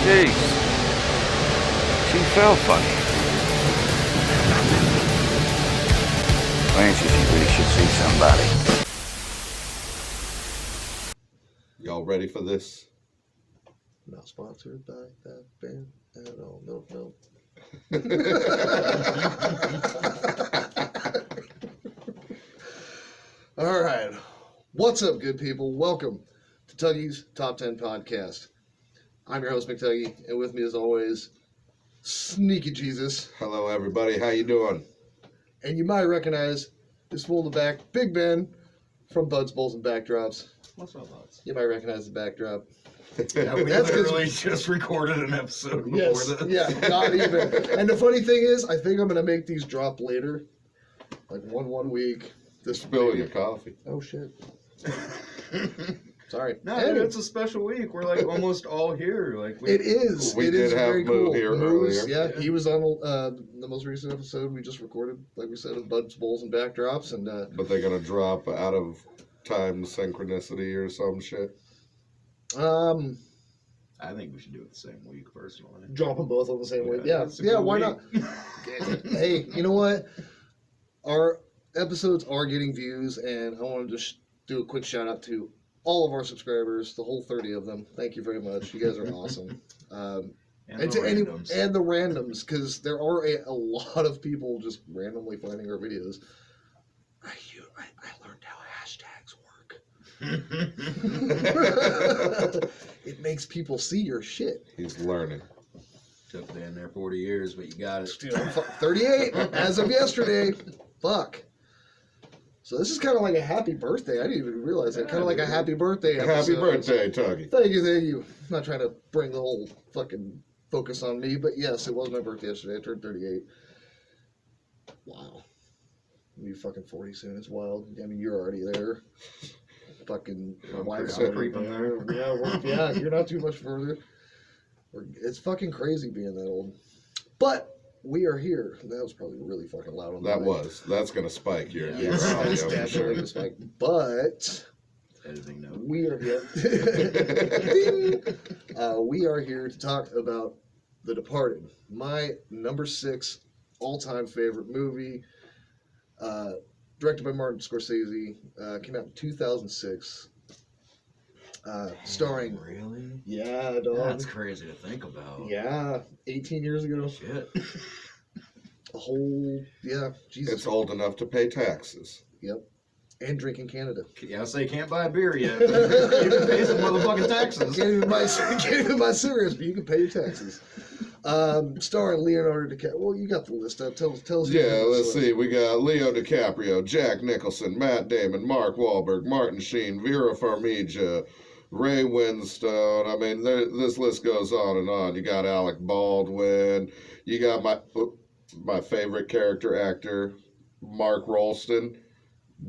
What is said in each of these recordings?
Jeez. She felt funny. Francis, you really should see somebody. Y'all ready for this? Not sponsored by that band at all. No. All right. What's up, good people? Welcome to Tuggy's Top 10 Podcast. I'm your host, McTuggy, and with me, as always, Sneaky Jesus. Hello, everybody. How you doing? And you might recognize this fool in the back, Big Ben, from Buds, Bowls, and Backdrops. What's up, Buds? You might recognize the backdrop. Yeah, we literally just recorded an episode before this. Yeah, not even. And the funny thing is, I think I'm going to make these drop later. Like one week. This spilling your coffee. Oh, shit. Sorry. No, dude, it's a special week. We're like almost all here. It is. We it did is have very Moo cool. here Moo's, earlier. Yeah, he was on the most recent episode we just recorded, like we said, of Buds, Bowls, and Backdrops. And But they're going to drop out of time synchronicity or some shit. I think we should do it the same week, personally. Drop them both on the same week. Yeah, it's a good why week. not? Hey, you know what? Our episodes are getting views, and I want to just do a quick shout out to all of our subscribers, the whole 30 of them. Thank you very much. You guys are awesome. And to randoms. and the randoms, because there are a lot of people just randomly finding our videos. I learned how hashtags work. It makes people see your shit. He's learning. Took Dan there 40 years, but you got it. Dude, I'm 38 as of yesterday. Fuck. So this is kind of like a happy birthday. I didn't even realize that. Kind of like a happy birthday episode. Happy birthday, Tuggy. Thank you. I'm not trying to bring the whole fucking focus on me, but yes, it was my birthday yesterday. I turned 38. Wow. I'll be fucking 40 soon. It's wild. I mean, you're already there. Fucking my wife's I'm already creeping there. Yeah, you're not too much further. It's fucking crazy being that old. But we are here. That was probably really fucking loud on That mic. was. That's going to spike your Yes, your audio that's for definitely sure. a spike. But Editing note. we are here. We are here to talk about The Departed, my number 6 all-time favorite movie. Directed by Martin Scorsese, came out in 2006. Starring. Really? Yeah, dog. That's crazy to think about. Yeah, 18 years ago. Shit. A whole, Jesus. It's old enough to pay taxes. Yep. And drink in Canada. Yeah, I say can't buy beer yet. You can pay some motherfucking taxes. Can't even buy cigarettes, but you can pay your taxes. Starring Leonardo DiCaprio. Well, you got the list up. Tell us. Yeah, let's see. We got Leo DiCaprio, Jack Nicholson, Matt Damon, Mark Wahlberg, Martin Sheen, Vera Farmiga, Ray Winstone. I mean, this list goes on and on. You got Alec Baldwin. You got my favorite character actor, Mark Rolston.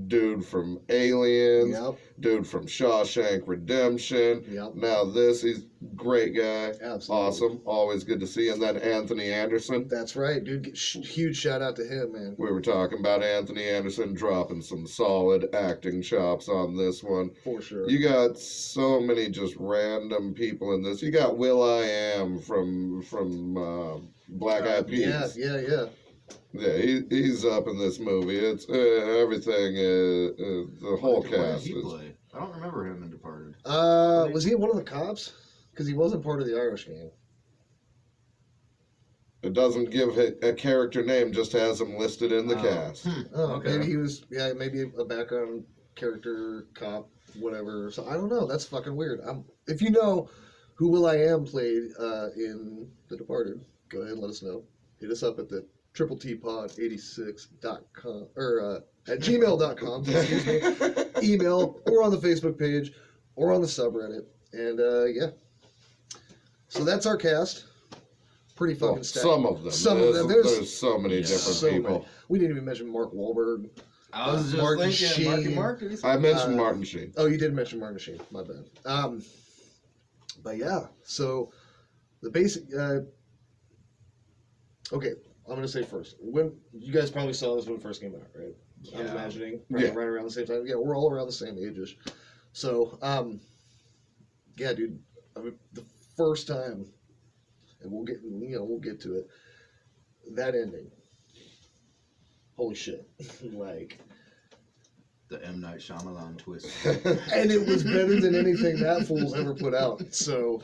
Dude from Aliens, Yep. dude from Shawshank Redemption. Yep. Now he's great guy. Absolutely. Awesome. Always good to see. And then Anthony Anderson. That's right, dude. Huge shout out to him, man. We were talking about Anthony Anderson dropping some solid acting chops on this one. For sure. You got so many just random people in this. You got Will.i.am from Black Eyed Peas. Yeah. Yeah, he's up in this movie. It's everything. The whole What did cast he is. play? I don't remember him in Departed. Was he one of the cops? Because he wasn't part of the Irish gang. It doesn't give a character name; just has him listed in the cast. Oh, Okay. maybe he was. Yeah, maybe a background character, cop, whatever. So I don't know. That's fucking weird. If you know who Will.i.am played in The Departed, go ahead and let us know. Hit us up at the TTTpod86.com or at gmail.com. Excuse me. Email or on the Facebook page or on the subreddit. And yeah. So that's our cast. Pretty fucking Well, stacked. some of them. Some of them. There's so many different so people. many. We didn't even mention Mark Wahlberg. I was just Martin thinking, Marky Sheen. Mark. Did he say I mentioned Uh, Martin Sheen. Oh, you did mention Martin Sheen. My bad. But yeah, so the basic. Okay, I'm gonna say first. When you guys probably saw this when it first came out, right? I'm Yeah. imagining Yeah. right around the same time. Yeah, we're all around the same age-ish. So, yeah, dude. I mean, the first time and we'll get to it. That ending, holy shit! Like, The M. Night Shyamalan twist. and it was better than anything that fool's ever put out. So,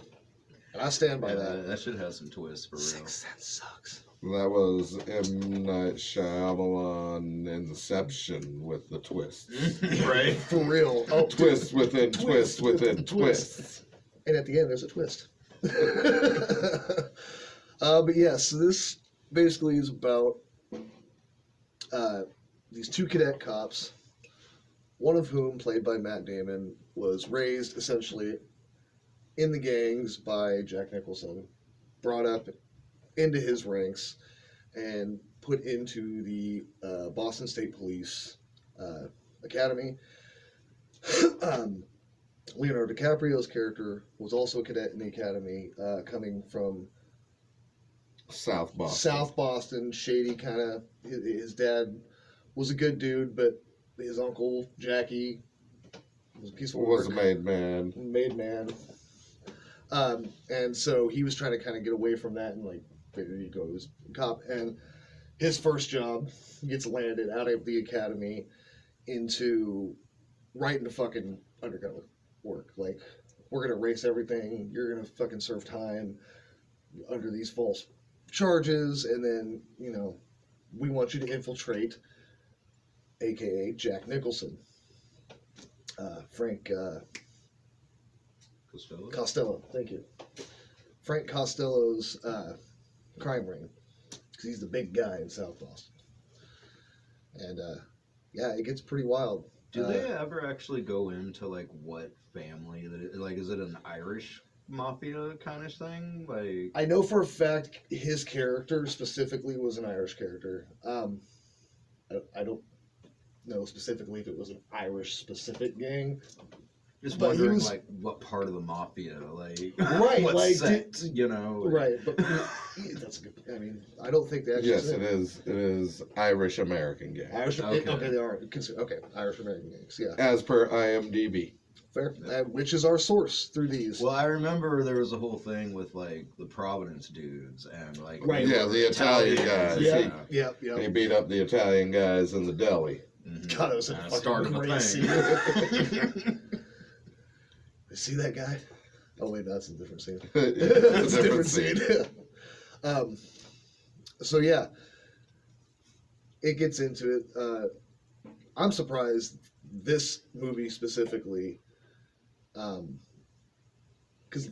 and I stand by that. That should have some twists for real. Sixth Sense sucks. That was M. Night Shyamalan Inception with the twists. Right? For real. Oh, Twist within twist within twist. And at the end, there's a twist. But yes, this basically is about these two cadet cops, one of whom, played by Matt Damon, was raised essentially in the gangs by Jack Nicholson, brought up into his ranks, and put into the Boston State Police Academy. Leonardo DiCaprio's character was also a cadet in the academy, coming from South Boston. South Boston, shady kind of. His dad was a good dude, but his uncle Jackie was a piece of work. Was a made man. Made man. And so he was trying to kind of get away from that and like figured he'd go to his cop. And his first job gets landed out of the academy right into fucking undercover work. Like, we're gonna erase everything. You're gonna fucking serve time under these false charges, and then we want you to infiltrate, aka Jack Nicholson, Frank Costello. Thank you, Frank Costello's crime ring, because he's the big guy in South Boston, and yeah, it gets pretty wild. Do they ever actually go into like what family that it, like? Is it an Irish mafia kind of thing? Like, I know for a fact his character specifically was an Irish character. I don't know specifically if it was an Irish specific gang. just But he wondering was- like what part of the mafia, like Right, what like, sect, you know? Like, Right, but that's a good. I mean, I don't think they actually. Yes, said it is. It is Irish American gang, Irish. Okay. Okay, they are. Okay, Irish American gangs. Yeah, as per IMDb. fair. Which is our source through these. Well, I remember there was a whole thing with like the Providence dudes and like Right. Yeah, the Italian Italians, guys. yeah, yeah. He beat up the Italian guys in the deli. Mhm. God, it was a And it fucking started the great thing. scene. See that guy? Oh wait, that's a different scene. It's That's a different scene. So yeah, it gets into it. I'm surprised this movie specifically, because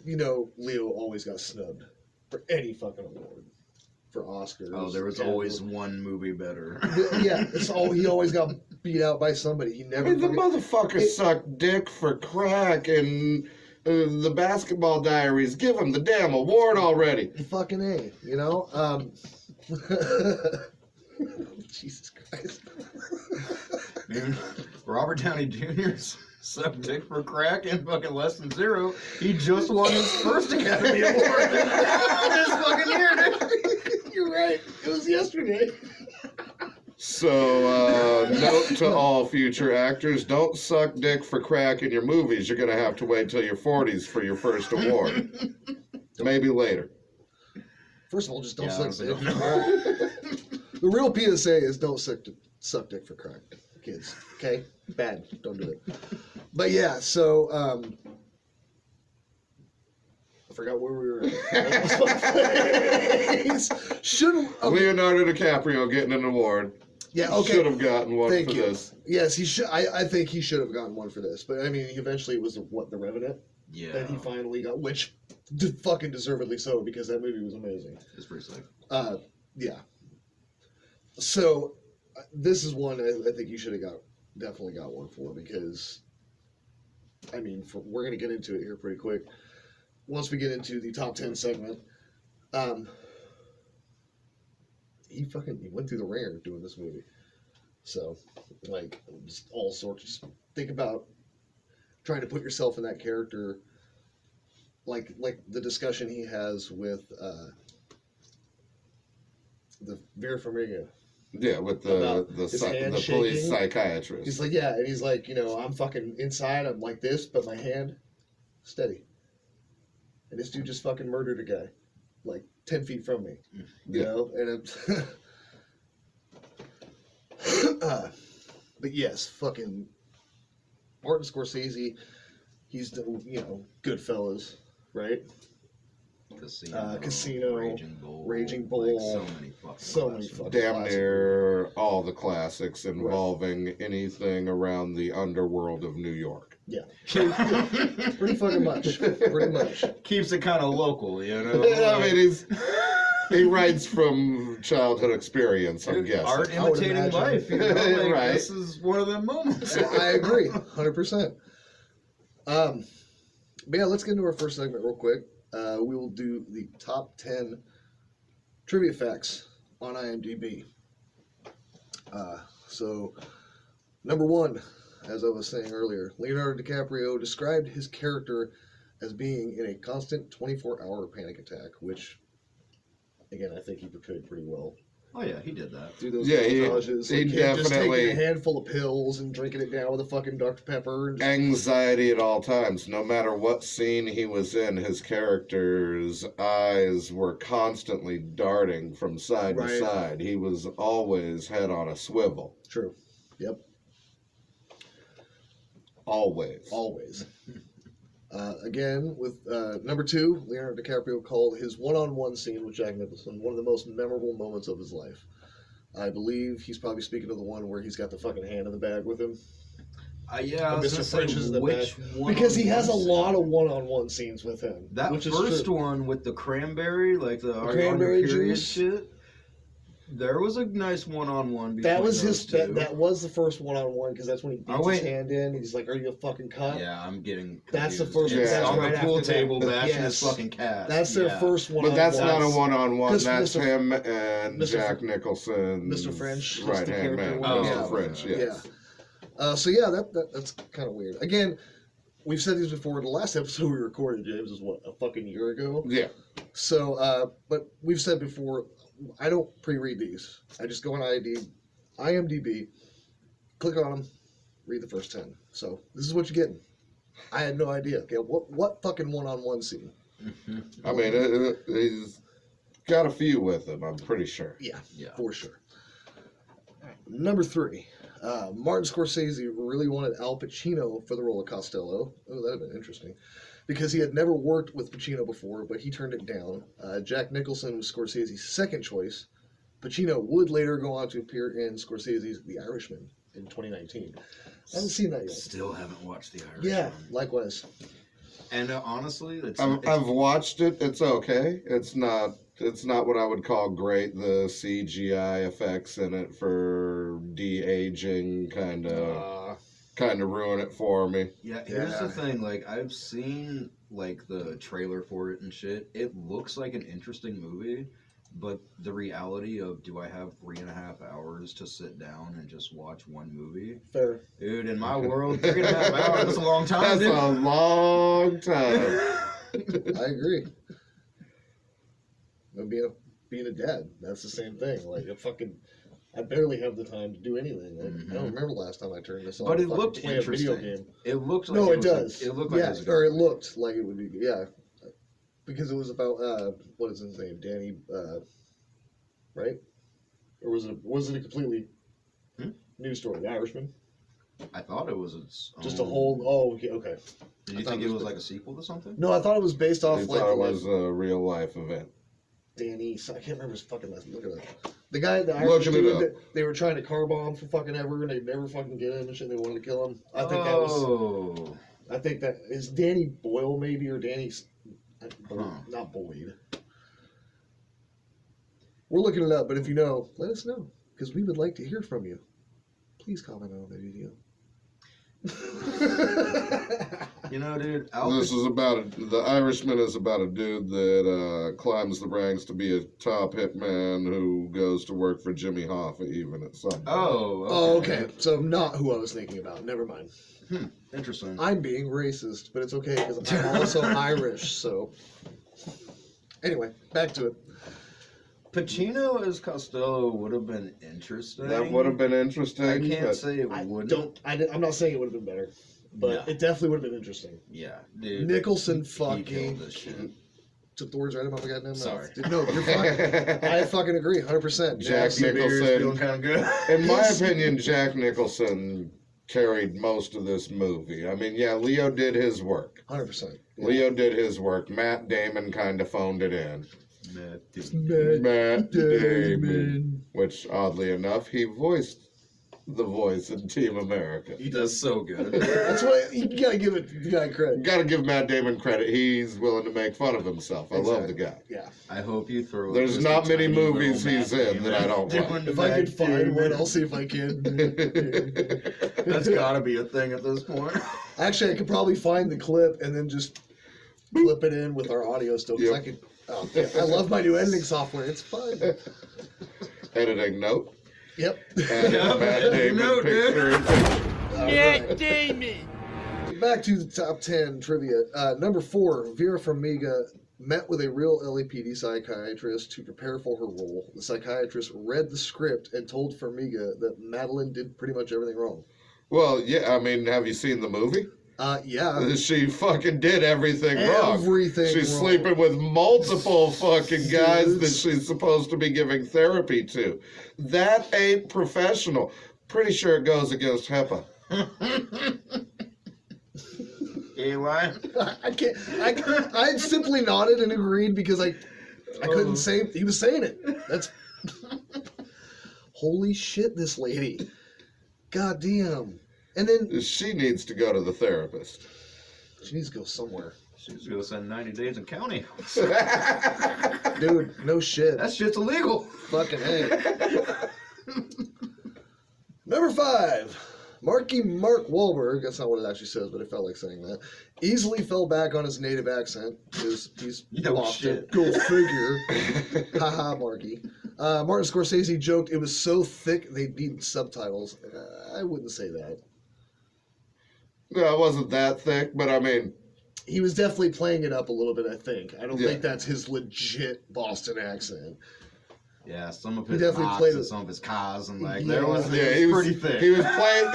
Leo always got snubbed for any fucking award, for Oscars. Oh, there was Academy. always one movie better. Yeah, he always got beat out by somebody. He I never. mean, the fucking- motherfucker sucked dick for crack in the Basketball Diaries. Give him the damn award already. Fucking A, Jesus Christ. Dude, Robert Downey Jr. sucked dick for crack in fucking Less Than Zero. He just won his first Academy Award this fucking year, dude. You're right. It was yesterday. So, note to all future actors, don't suck dick for crack in your movies. You're going to have to wait till your 40s for your first award. Maybe later. First of all, just don't Yeah, suck honestly, dick. don't The real PSA is don't suck dick for crack, kids. Okay? Bad. Don't do it. But yeah, so I forgot where we were at. Leonardo DiCaprio getting an award. Yeah, okay. Should have gotten one Thank for you. this. Yes, he should. I think he should have gotten one for this. But I mean, eventually it was the Revenant Yeah, that he finally got, which fucking deservedly so, because that movie was amazing. it's pretty sick. Yeah. So this is one I think you should have definitely got one for, because I mean, we're gonna get into it here pretty quick. Once we get into the top 10 segment, he went through the ringer doing this movie. So, like, just all sorts. Just think about trying to put yourself in that character. Like the discussion he has with the Vera Farmiga. Yeah, with About the his hand police shaking. psychiatrist. He's like, yeah, and he's like, I'm fucking inside. I'm like this, but my hand steady. And this dude just fucking murdered a guy. like 10 feet from me. You Yeah. know, and it's but yes, fucking Martin Scorsese. He's done, you know, Goodfellas, right? Casino, Raging Bull, like so many classics. fucking Damn classic near all the classics involving anything around the underworld of New York. Yeah, pretty fucking much. Pretty much. Keeps it kind of local, you know. I mean, he writes from childhood experience, I'm guessing. Art I would imitating imagine. life, you know. Like, Right. This is one of them moments. I agree, 100%. But yeah, let's get into our first segment real quick. We will do the top 10 trivia facts on IMDb. So, number one, as I was saying earlier, Leonardo DiCaprio described his character as being in a constant 24-hour panic attack, which, again, I think he portrayed pretty well. Oh yeah, he did that. Do those Yeah, montages, he like him just definitely- taking a handful of pills and drinking it down with a fucking Dr. Pepper. And just, Anxiety at all times. No matter what scene he was in, his character's eyes were constantly darting from side to Right. side. He was always head on a swivel. true. Yep. Always. Always. Again, with number two, Leonardo DiCaprio called his one-on-one scene with Jack Nicholson one of the most memorable moments of his life. I believe he's probably speaking of the one where he's got the fucking hand in the bag with him. Yeah, I was Mr. gonna French is say the which one. Because he has a lot of one-on-one scenes with him. That which is first true. one with the cranberry, like the cranberry period juice. shit. There was a nice one-on-one. That was between those two. that was the first one-on-one because that's when he beats Oh, wait. his hand in. He's like, "Are you a fucking cunt?" Yeah, I'm getting. That's the confused. first. Yeah. That's on right the pool after table that. bashing Yes. his fucking cat. That's their Yeah. first one. But that's not a That's- one-on-one. 'cause That's Mr. him and Mr. Jack Nicholson. Mr. French is the right hand character man. one. Mr. Yeah. French, yes. Yeah. So yeah, that's kind of weird. Again, we've said these before. The last episode we recorded, James, was what, a fucking year ago. Yeah. So, but we've said before, I don't pre-read these. I just go on IMDb, click on them, read the first 10. So this is what you're getting. I had no idea. Okay, what fucking one-on-one scene? I mean, he's got a few with him, I'm pretty sure. Yeah, Yeah. for sure. Number three, Martin Scorsese really wanted Al Pacino for the role of Costello. Oh, that'd have been interesting. Because he had never worked with Pacino before, but he turned it down. Jack Nicholson was Scorsese's second choice. Pacino would later go on to appear in Scorsese's The Irishman in 2019. I haven't seen that yet. Still haven't watched The Irishman. Yeah, likewise. And honestly, I've watched it. It's okay. It's not what I would call great. The CGI effects in it for de-aging kind of ruin it for me. Yeah, here's Yeah. the thing. Like, I've seen like the trailer for it and shit. It looks like an interesting movie, but the reality of, do I have 3.5 hours to sit down and just watch one movie? Fair. Dude, in my world, 3.5 hours is a long time. That's dude. a long time. I agree. And being a dad, that's the same thing. Like, I barely have the time to do anything. I don't remember the last time I turned this on. But to it fucking looked play a video interesting. game. It looked like No, it was does. It looked like yeah, it was a or it good looked like it would be. Yeah, because it was about what is his name, Danny, right? Or was it a completely new story, The Irishman? I thought it was its Just a own- whole. Oh, okay. Did I you thought think it it was was the- like a sequel to something? No, I thought it was based off I like thought it was a real life event. Danny. I can't remember his fucking last. Look at that. The guy, the Irish Looking it dude, up. that they were trying to car bomb for fucking ever, and they'd never fucking get him and shit. They wanted to kill him. I think that was. Oh. I think that is Danny Boyle, maybe, or Danny's. Huh. Not Boyd. We're looking it up, but if you know, let us know, because we would like to hear from you. Please comment on the video. You know, dude, This is The Irishman is about a dude that climbs the ranks to be a top hitman who goes to work for Jimmy Hoffa even at some point. Oh, okay. So not who I was thinking about. Never mind. Interesting. I'm being racist, but it's okay because I'm also Irish. So anyway, back to it. Pacino as Costello would have been interesting. That would have been interesting. I can't but say it I wouldn't. don't. I'm not saying it would have been better, but No. it definitely would have been interesting. Yeah, dude. Nicholson He fucking killed this shit. took the words right out of my goddamn mouth. Sorry. No, you're fine. I fucking agree, 100%. Jack Yeah, Nicholson. Feeling kind of good. In my Yes. opinion, Jack Nicholson carried most of this movie. I mean, yeah, Leo did his work. 100%. Yeah. Leo did his work. Matt Damon kind of phoned it in. Matt Matt Damon. Damon. Which, oddly enough, he voiced the voice in Team America. He does so good. That's why you gotta give it the guy credit. Gotta give Matt Damon credit. He's willing to make fun of himself. I love the guy. Yeah. I hope you throw. There's just not a many tiny little movies Matt he's in that I don't Damon like. If I Matt could find Damon. one, I'll see if I can. That's gotta be a thing at this point. Actually, I could probably find the clip and then just clip it in with our audio still. Because Yep. I could. Oh, yeah, I love my new editing software. It's fun. Editing note. Yep. And Yeah, Matt Damon note, dude. picture in picture. Alright. Damon! Back to the top 10 trivia. Number 4, Vera Farmiga met with a real LAPD psychiatrist to prepare for her role. The psychiatrist read the script and told Farmiga that Madeline did pretty much everything wrong. Well, yeah, I mean, have you seen the movie? Yeah. She fucking did everything wrong. Everything She's wrong. sleeping with multiple fucking guys that Dudes. she's supposed to be giving therapy to. That ain't professional. Pretty sure it goes against HEPA. Eli. I can't. I simply nodded and agreed because I couldn't say. He was saying it. That's. Holy shit, this lady. God damn. And then She needs to go to the therapist. she needs to go somewhere. She's gonna spend 90 days in county. Dude, no shit. That shit's illegal. Fucking A. Number 5. Mark Wahlberg, that's not what it actually says, but I felt like saying that, easily fell back on his native accent. He's No lost shit. it. Go figure. Haha, Marky. Martin Scorsese joked it was so thick they'd need subtitles. I wouldn't say that. No, it wasn't that thick, but I mean, He was definitely playing it up a little bit, I think. I don't Yeah. think that's his legit Boston accent. Yeah, some of He his definitely knocks played and it. some of his cars and like Yeah. there was yeah, it he was was pretty thick. He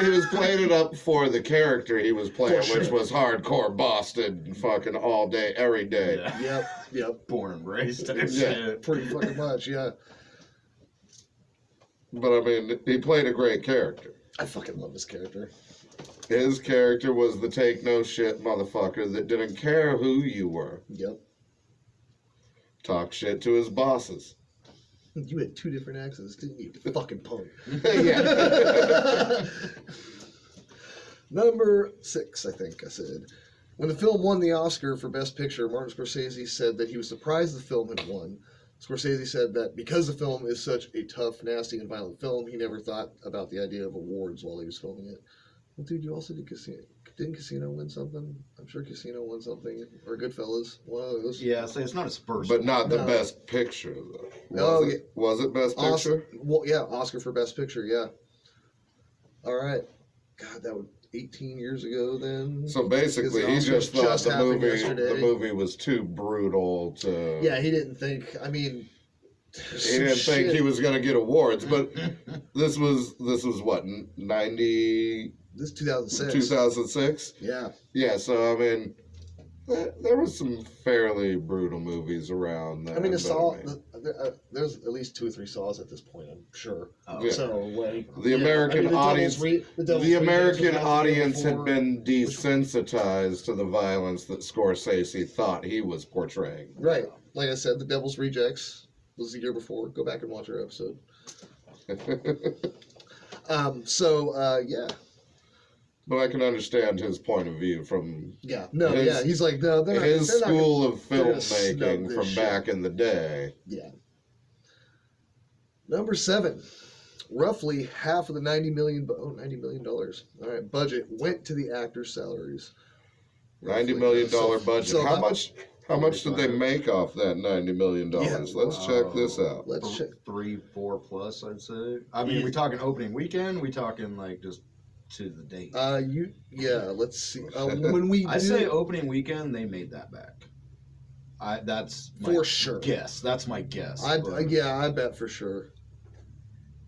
was playing it up for the character he was playing, For which sure. was hardcore Boston, fucking all day, every day. Yeah. Yep. Born and raised type Yeah. shit. Pretty fucking much, yeah. But I mean, he played a great character. I fucking love this character. His character was the take no shit motherfucker that didn't care who you were. Yep. Talk shit to his bosses. You had 2 different accents, didn't you? Fucking punk. Yeah. Number 6, I think I said. When the film won the Oscar for Best Picture, Martin Scorsese said that he was surprised the film had won. Scorsese said that because the film is such a tough, nasty, and violent film, he never thought about the idea of awards while he was filming it. Well, dude, you also did Casino. Didn't Casino win something? I'm sure Casino won something. Or Goodfellas. One of those. Yeah, so it's not his first. But not the No. best picture, though. Oh, Was it? Was it best Oscar, picture? well, yeah, Oscar for Best Picture, yeah. All right. God, that was 18 years ago then. So basically, he Because the just Oscars thought just the happened movie yesterday. was too brutal to. Yeah, he didn't think. I mean, He didn't think he was going to get awards, but this was what 90 This is 2006. 2006. Yeah. Yeah, so I mean, there was some fairly brutal movies around. Then, I mean, but there's at least 2 or 3 Saws at this point, I'm sure. Oh, Yeah. So, like, The American Devil's audience, the Devil's the Rejects American was out the year audience had before. been desensitized to the violence that Scorsese thought he was portraying. Right. Like I said, The Devil's Rejects was the year before. Go back and watch our episode. Yeah. But I can understand his point of view from Yeah. No, His- yeah. He's like, no, they're his not, they're school of they're gonna snub filmmaking this from shit. back in the day. Yeah. Number 7. Roughly half of the $90 million. $90 million. All right. Budget went to the actors' salaries. $90 million So- budget. so how about- much did they make off that $90 million? Yeah. Let's check this out. Let's check. 3, 4 plus, I'd say. I mean, we talking opening weekend? We talking like just to the date? Let's see. When we I do, say opening weekend, they made that back. That's my for sure. guess. That's my guess. I bet for sure.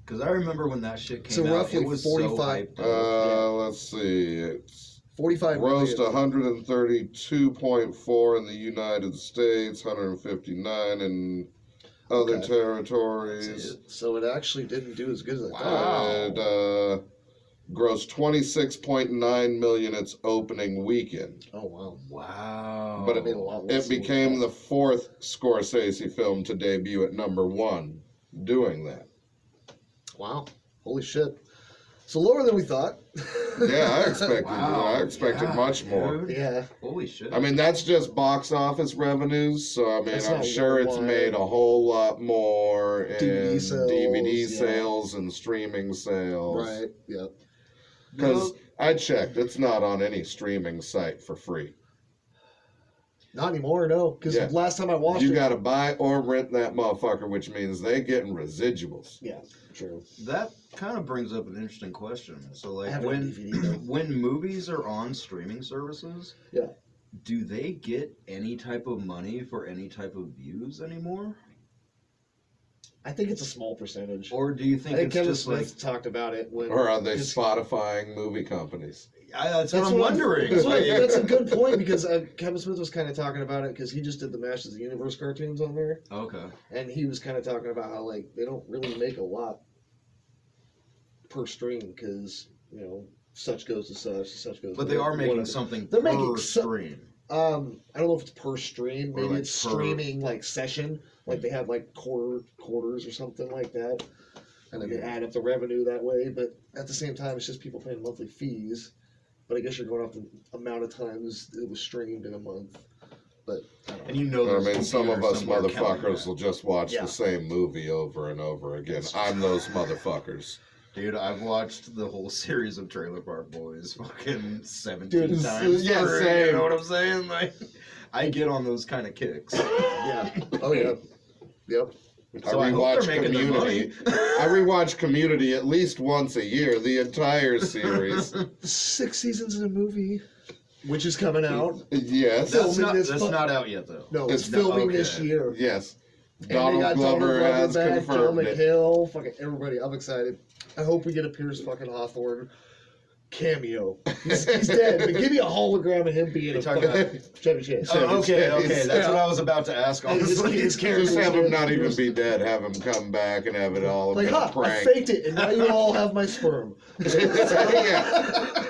Because I remember when that shit came So out, roughly it was 45 so hyped up. Let's see. It's 45 Grossed million. 132.4 in the United States, 159 in other Okay. territories. So it actually didn't do as good as I thought. Wow. It grossed 26.9 million its opening weekend. Oh wow. Wow. But it made a lot less. It became the fourth Scorsese film to debut at #1, doing that. Wow. Holy shit. So lower than we thought. Yeah, I expected. Wow. I expected Yeah, much more. dude. Yeah. Holy shit. I mean, that's just box office revenues, so I mean, That's I'm not sure it's worldwide. made a whole lot more in DVD sales, DVD yeah. sales and streaming sales. Right. Yep. Because I checked, it's not on any streaming site for free. Not anymore, no. Because Yeah. last time I watched You it. got to buy or rent that motherfucker, which means they getting residuals. Yeah. True. That kind of brings up an interesting question. So, I like, have it on when DVD though. when movies are on streaming services, Yeah. do they get any type of money for any type of views anymore? I think it's a small percentage. Or do you I think think it's Kevin just Smith like, talked about it when. Or are they 'cause- Spotifying movie companies? that's what I'm wondering. That's, Like, that's a good point because Kevin Smith was kind of talking about it because he just did the Masters of the Universe cartoons on there, okay. and he was kind of talking about how like they don't really make a lot per stream because such goes to such goes. But to they are making whatever. something They're per making stream. I don't know if it's per stream. Or Maybe like it's per- streaming like session. Like they have like quarters or something like that, and then they add up the revenue that way. But at the same time, it's just people paying monthly fees. But I guess you're going off the amount of times it was streamed in a month. But I don't know. And you know, I there's mean, some of computers us somewhere counting motherfuckers that. will just watch Yeah. the same movie over and over again. I'm those motherfuckers. Dude, I've watched the whole series of Trailer Park Boys fucking 17 Dude, times. yeah, through, same. You know what I'm saying? Like, I get on those kind of kicks. Yeah. Oh yeah. Yep. So I hope they're making their Community. money. I rewatch Community at least once a year, the entire series. 6 seasons in a movie, which is coming out. Yes. That's Filming this that's fu- not out yet, though. No, it's It's filming okay. this year. Yes. And they Donald got Glover has back, Joe confirmed it. McHale, fucking everybody. I'm excited. I hope we get a Pierce fucking Hawthorne cameo. He's dead, but give me a hologram of him being You're a talking fucking Chevy Chase. Oh, okay. Chase. That's what I was about to ask. And his Honestly, character Just have was him not dead. even be dead. Have him come back and have it all Like, been a I prank. faked it, and now you all have my sperm. Yeah.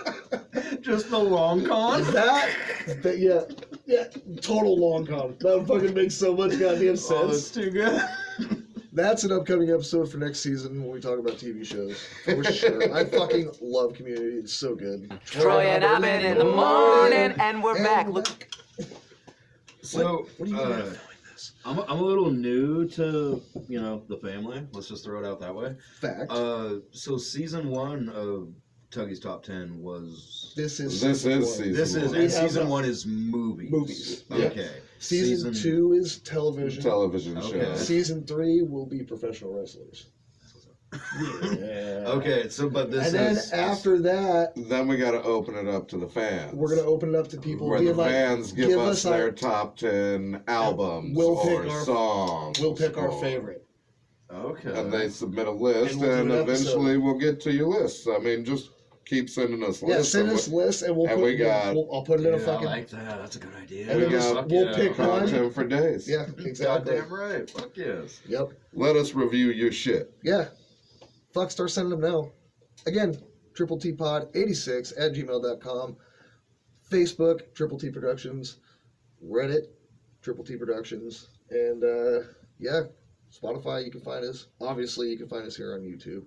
just the long con. Yeah, total long con. That fucking makes so much goddamn Oh, that's sense. too good. That's an upcoming episode for next season when we talk about TV shows. For sure. I fucking love Community. It's so good. Troy and Abbott in the morning, and we're back. Look, So, What do you mean I'm feeling this? I'm a little new to the family. Let's just throw it out that way. Fact. So season 1 of Tuggy's Top 10 was. This is This season is one. season This is one. We and have season a- 1 is movies. Movies, yeah. Okay. Season 2 is television. Television Okay. show. Season 3 will be professional wrestlers. Yeah. Okay. So, but this And then is after that, Then we got to open it up to the fans. we're gonna open it up to people. where the being like, fans give us our- their top 10 albums We'll or pick our- songs. We'll pick our or- favorite. Okay. And they submit a list, And we'll do and an eventually episode. we'll get to your lists. I mean, just keep sending us Yeah, lists. send of us what- lists, and and we got- I'll put it in a Dude, fucking. I like that. That's a good idea. And we then got- Fuck we'll yeah. pick one. content for days. Yeah, exactly. Goddamn right. Fuck yes. Yep. Let us review your shit. Yeah. Fuck, start sending them now. Again, Triple T Pod 86 at gmail.com. Facebook, Triple T Productions. Reddit, Triple T Productions. And yeah, Spotify, you can find us. Obviously, you can find us here on YouTube.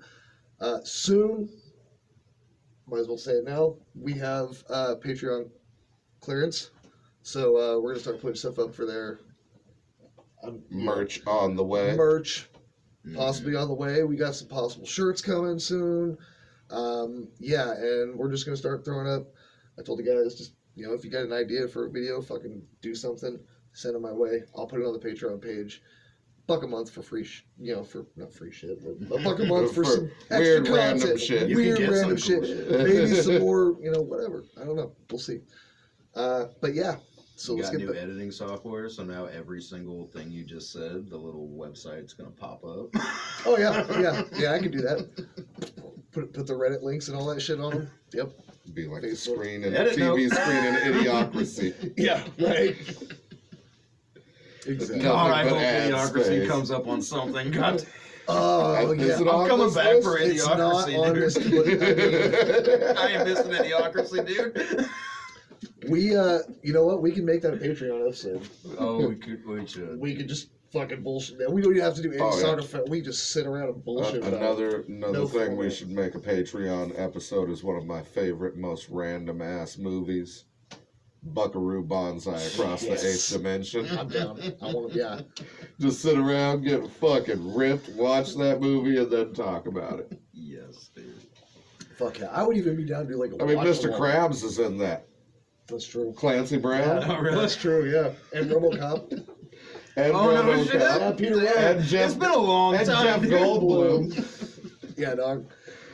Soon, might as well say it now, we have Patreon clearance. So we're going to start putting stuff up for there. Merch on the way. Merch possibly on the way. We got some possible shirts coming soon. Yeah, and we're just gonna start throwing up. I told the guys, just if you got an idea for a video, fucking do something, send it my way. I'll put it on the Patreon page. $1 a month for free, for not free shit, but $1 a month for For some extra weird content, random shit. You weird can get random some cool shit. shit. Maybe some more, whatever. I don't know. We'll see. But yeah, so You let's got get new the. editing software, so now every single thing you just said, the little website's gonna pop up. Oh yeah, I can do that. Put the Reddit links and all that shit on them. Yep. Be like the Facebook. screen and Edit TV note. screen and Idiocracy. Yeah, right. Exactly. No. God, I but hope ad Idiocracy space. comes up on something. God, Oh, Is yeah. it on I'm coming this back list? for It's not Idiocracy, on dude. this. But, I am missing Idiocracy, dude. we, you know what? We can make that a Patreon episode. Oh, we should. We could just fucking bullshit. We don't even have to do any Oh, yeah. sound effect. We just sit around and bullshit. about it. Another No thing we format. should make a Patreon episode is one of my favorite, most random ass movies. Buckaroo Banzai Across the Yes. Eighth Dimension. I'm down. I want to. Yeah. Just sit around, get fucking ripped, watch that movie, and then talk about it. Yes, dude. Fuck yeah. I would even be down to do like a I mean, watch Mr. along. Krabs is in that. That's true. Clancy Brown. Oh, really? That's true. Yeah. And RoboCop. And Oh, no RoboCop. shit. Yeah, Peter Weir. And Jeff, It's been a long and time, Jeff dude. Goldblum. Yeah, dog.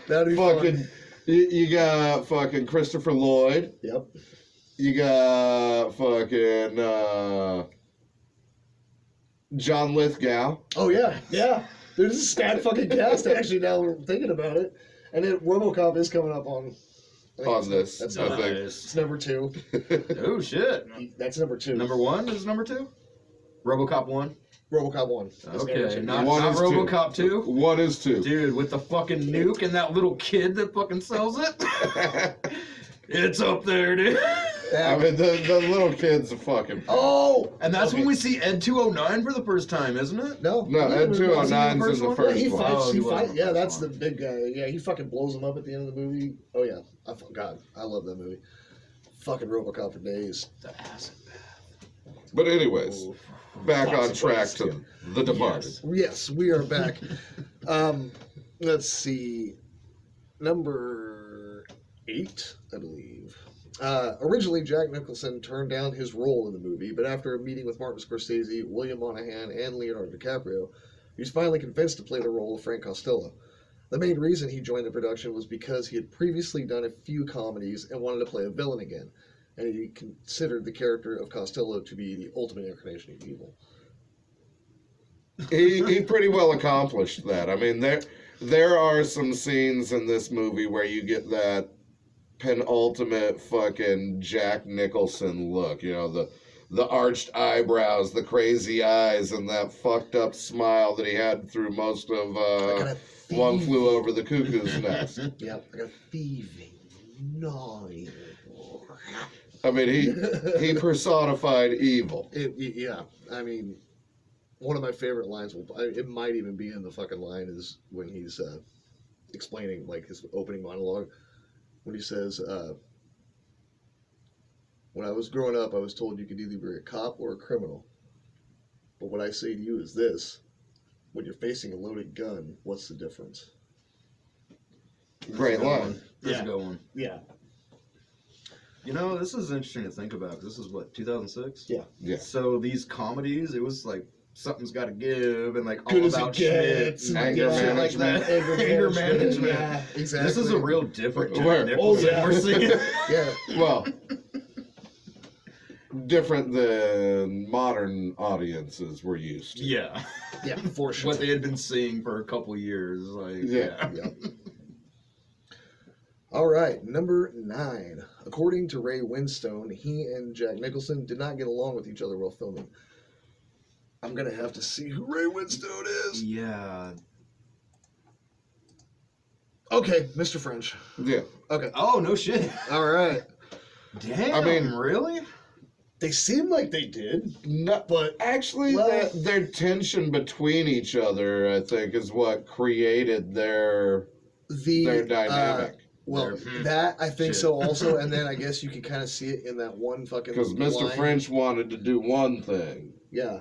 That'd be Fucking, fun. you got fucking Christopher Lloyd. Yep. You got fucking John Lithgow. Oh yeah, yeah. There's a stat fucking cast actually. Now we're thinking about it, and then RoboCop is coming up on. I think On it's- this, That's I number, think. it's number 2. Oh shit. That's number 2. Number 1 is number 2. RoboCop 1. RoboCop 1. That's number Okay, 2. not One is two. RoboCop 2. One is two. Dude, with the fucking nuke and that little kid that fucking sells it. It's up there, dude. I mean, the little kid's a fucking. Oh. And that's Okay. when we see Ed 209 for the first time, isn't it? No. No, Ed 209's in the Yeah, first he one. fights. Oh, he he was fights. in the Yeah, first that's one. the big guy. Yeah, he fucking blows him up at the end of the movie. Oh yeah. God, I love that movie. Fucking RoboCop for days. The acid But anyways, Oh. back on Toxic track waste, to The Departed. Yes, we are back. Let's see. Number 8, I believe. Originally, Jack Nicholson turned down his role in the movie, but after a meeting with Martin Scorsese, William Monahan, and Leonardo DiCaprio, he was finally convinced to play the role of Frank Costello. The main reason he joined the production was because he had previously done a few comedies and wanted to play a villain again, and he considered the character of Costello to be the ultimate incarnation of evil. He pretty well accomplished that. I mean, there are some scenes in this movie where you get that penultimate fucking Jack Nicholson look. You know, the arched eyebrows, the crazy eyes, and that fucked up smile that he had through most of One Flew Over the Cuckoo's Nest. Yeah, like a thieving, gnawing. I mean, he personified evil. Yeah, I mean, one of my favorite lines, it might even be in the fucking line, is when he's explaining, like, his opening monologue, when he says, when I was growing up, I was told you could either be a cop or a criminal. But what I say to you is this: when you're facing a loaded gun, what's the difference? Great line. That's a good one. Yeah. You know, this is interesting to think about, because this is what, 2006? Yeah. Yeah. So these comedies, it was like, something's got to give, and like all Good as it about Schmidt, gets. and Anger shit like management. that. Anger management. Yeah, exactly. This is a real different Jack Where- Nicholson yeah. we're seeing. Yeah. Well, different than modern audiences were used to. Yeah. Yeah, for sure. What they had been seeing for a couple years. Like, Yeah. Yep. All right, number 9. According to Ray Winstone, he and Jack Nicholson did not get along with each other while filming. I'm gonna have to see who Ray Winstone is. Yeah. Okay, Mr. French. Yeah. Okay. Oh, no shit. All right. Damn. I mean- really? They seem like they did, No, but actually, Well- their tension between each other, I think, is what created their the dynamic. Well, Their- that I think Shit. so also, and then I guess you can kind of see it in that one fucking Because Mr. line. French wanted to do one thing. Yeah,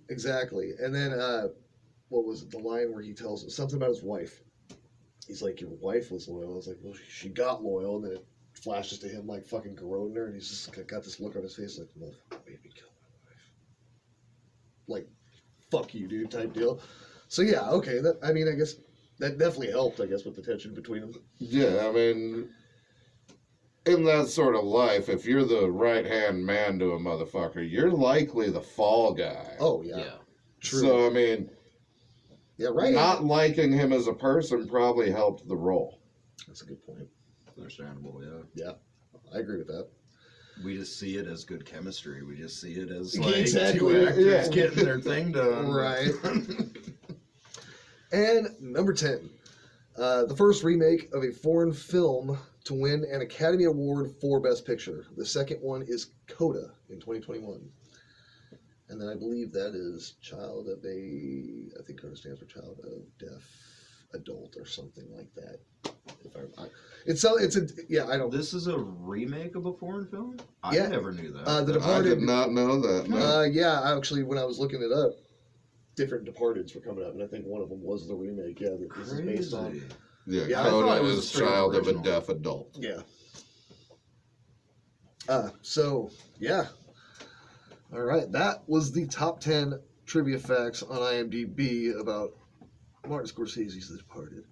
exactly. And then what was it? The line where he tells something about his wife. He's like, "Your wife was loyal." I was like, "Well, she got loyal." And then it flashes to him like fucking corroding her, and he's just got this look on his face like, "Motherfucker made me kill my wife." Like, "Fuck you, dude," type deal. So yeah, okay. That, I mean, I guess that definitely helped. I guess with the tension between them. Yeah, I mean, in that sort of life, if you're the right-hand man to a motherfucker, you're likely the fall guy. Oh yeah, true. So, I mean, yeah, right. not liking him as a person probably helped the role. That's a good point. understandable. Yeah. Yeah, I agree with that. We just see it as good chemistry. We just see it as like Exactly. two actors Yeah. getting their thing done. Right. And number 10, the first remake of a foreign film to win an Academy Award for Best Picture. The second one is Coda in 2021. And then I believe that is Child of a, I think Coda stands for Child of Deaf Adult or something like that. If I don't. This is a remake of a foreign film? I Yeah. never knew that. The I Departed. did not know that. No. Yeah, actually, when I was looking it up, different Departeds were coming up, and I think one of them was the remake. Yeah, that this is based on. Crazy. Yeah, Yeah, I thought Coda it was a is straight up Child of a original. Deaf Adult. Yeah. So, yeah. All right, that was the top 10 trivia facts on IMDb about Martin Scorsese's The Departed.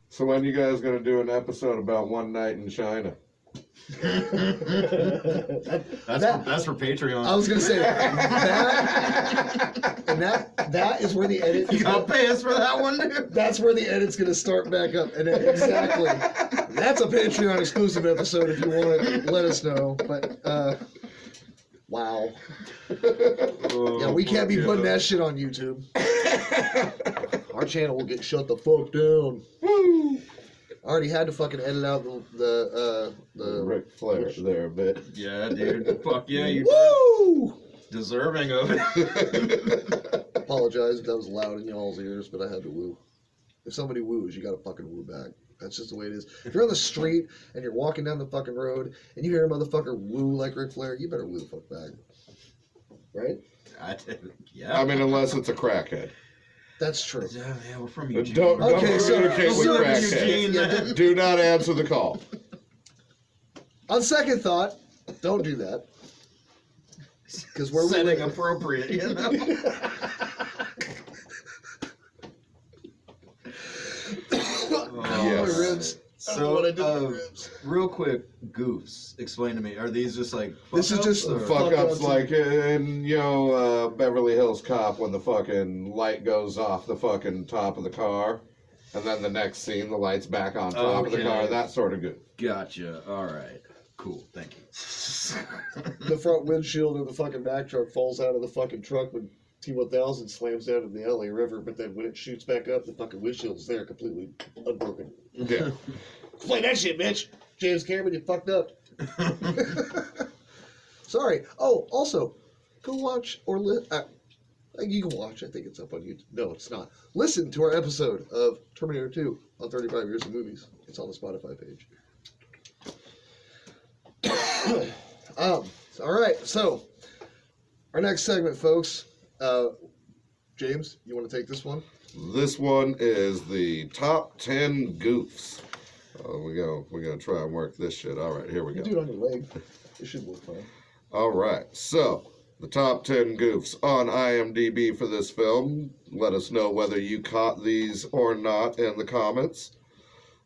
So when you guys gonna do an episode about One Night in China? That's for Patreon. I was gonna say that is where the edit. You gotta pay us for that one, dude. That's where the edit's gonna start back up, and exactly, that's a Patreon exclusive episode. If you want to let us know, but wow, yeah, we can't be putting that shit on YouTube. Our channel will get shut the fuck down. I already had to fucking edit out the Ric Flair there a bit. Yeah, dude. Fuck yeah, you woo. deserving of it. Apologize if that was loud in y'all's ears, but I had to woo. If somebody woos, you gotta fucking woo back. That's just the way it is. If you're on the street and you're walking down the fucking road and you hear a motherfucker woo like Ric Flair, you better woo the fuck back. Right? Yeah. I mean, unless it's a crackhead. That's true. Yeah, we're from But Eugene. don't Okay, so- communicate with so crackheads. Yeah, Do not answer the call. on second thought, don't do that. Because we're setting appropriate, you know? Yes. My ribs. I don't know So, what I did with my ribs. real quick, goofs. Explain to me. Are these just like This is fuck-ups, just or- fuck- Fuck ups ups like in, Beverly Hills Cop when the fucking light goes off the fucking top of the car. And then the next scene, the light's back on top of the Okay. car. That sort of good. Gotcha. All right. Cool. Thank you. The front windshield of the fucking back truck falls out of the fucking truck when T-1000 slams down in the LA River, but then when it shoots back up, the fucking windshield's there completely unbroken. Yeah. Play that shit, bitch! James Cameron, you fucked up. Sorry. Oh, also, go watch or you can watch. I think it's up on YouTube. No, it's not. Listen to our episode of Terminator 2 on 35 Years of Movies. It's on the Spotify page. All right. So, our next segment, folks. James, you want to take this one? This one is the top 10 goofs. We're gonna try and work this shit. All right, here we You go. do it on your leg. It should work fine. All right, so the top 10 goofs on IMDb for this film. Let us know whether you caught these or not in the comments.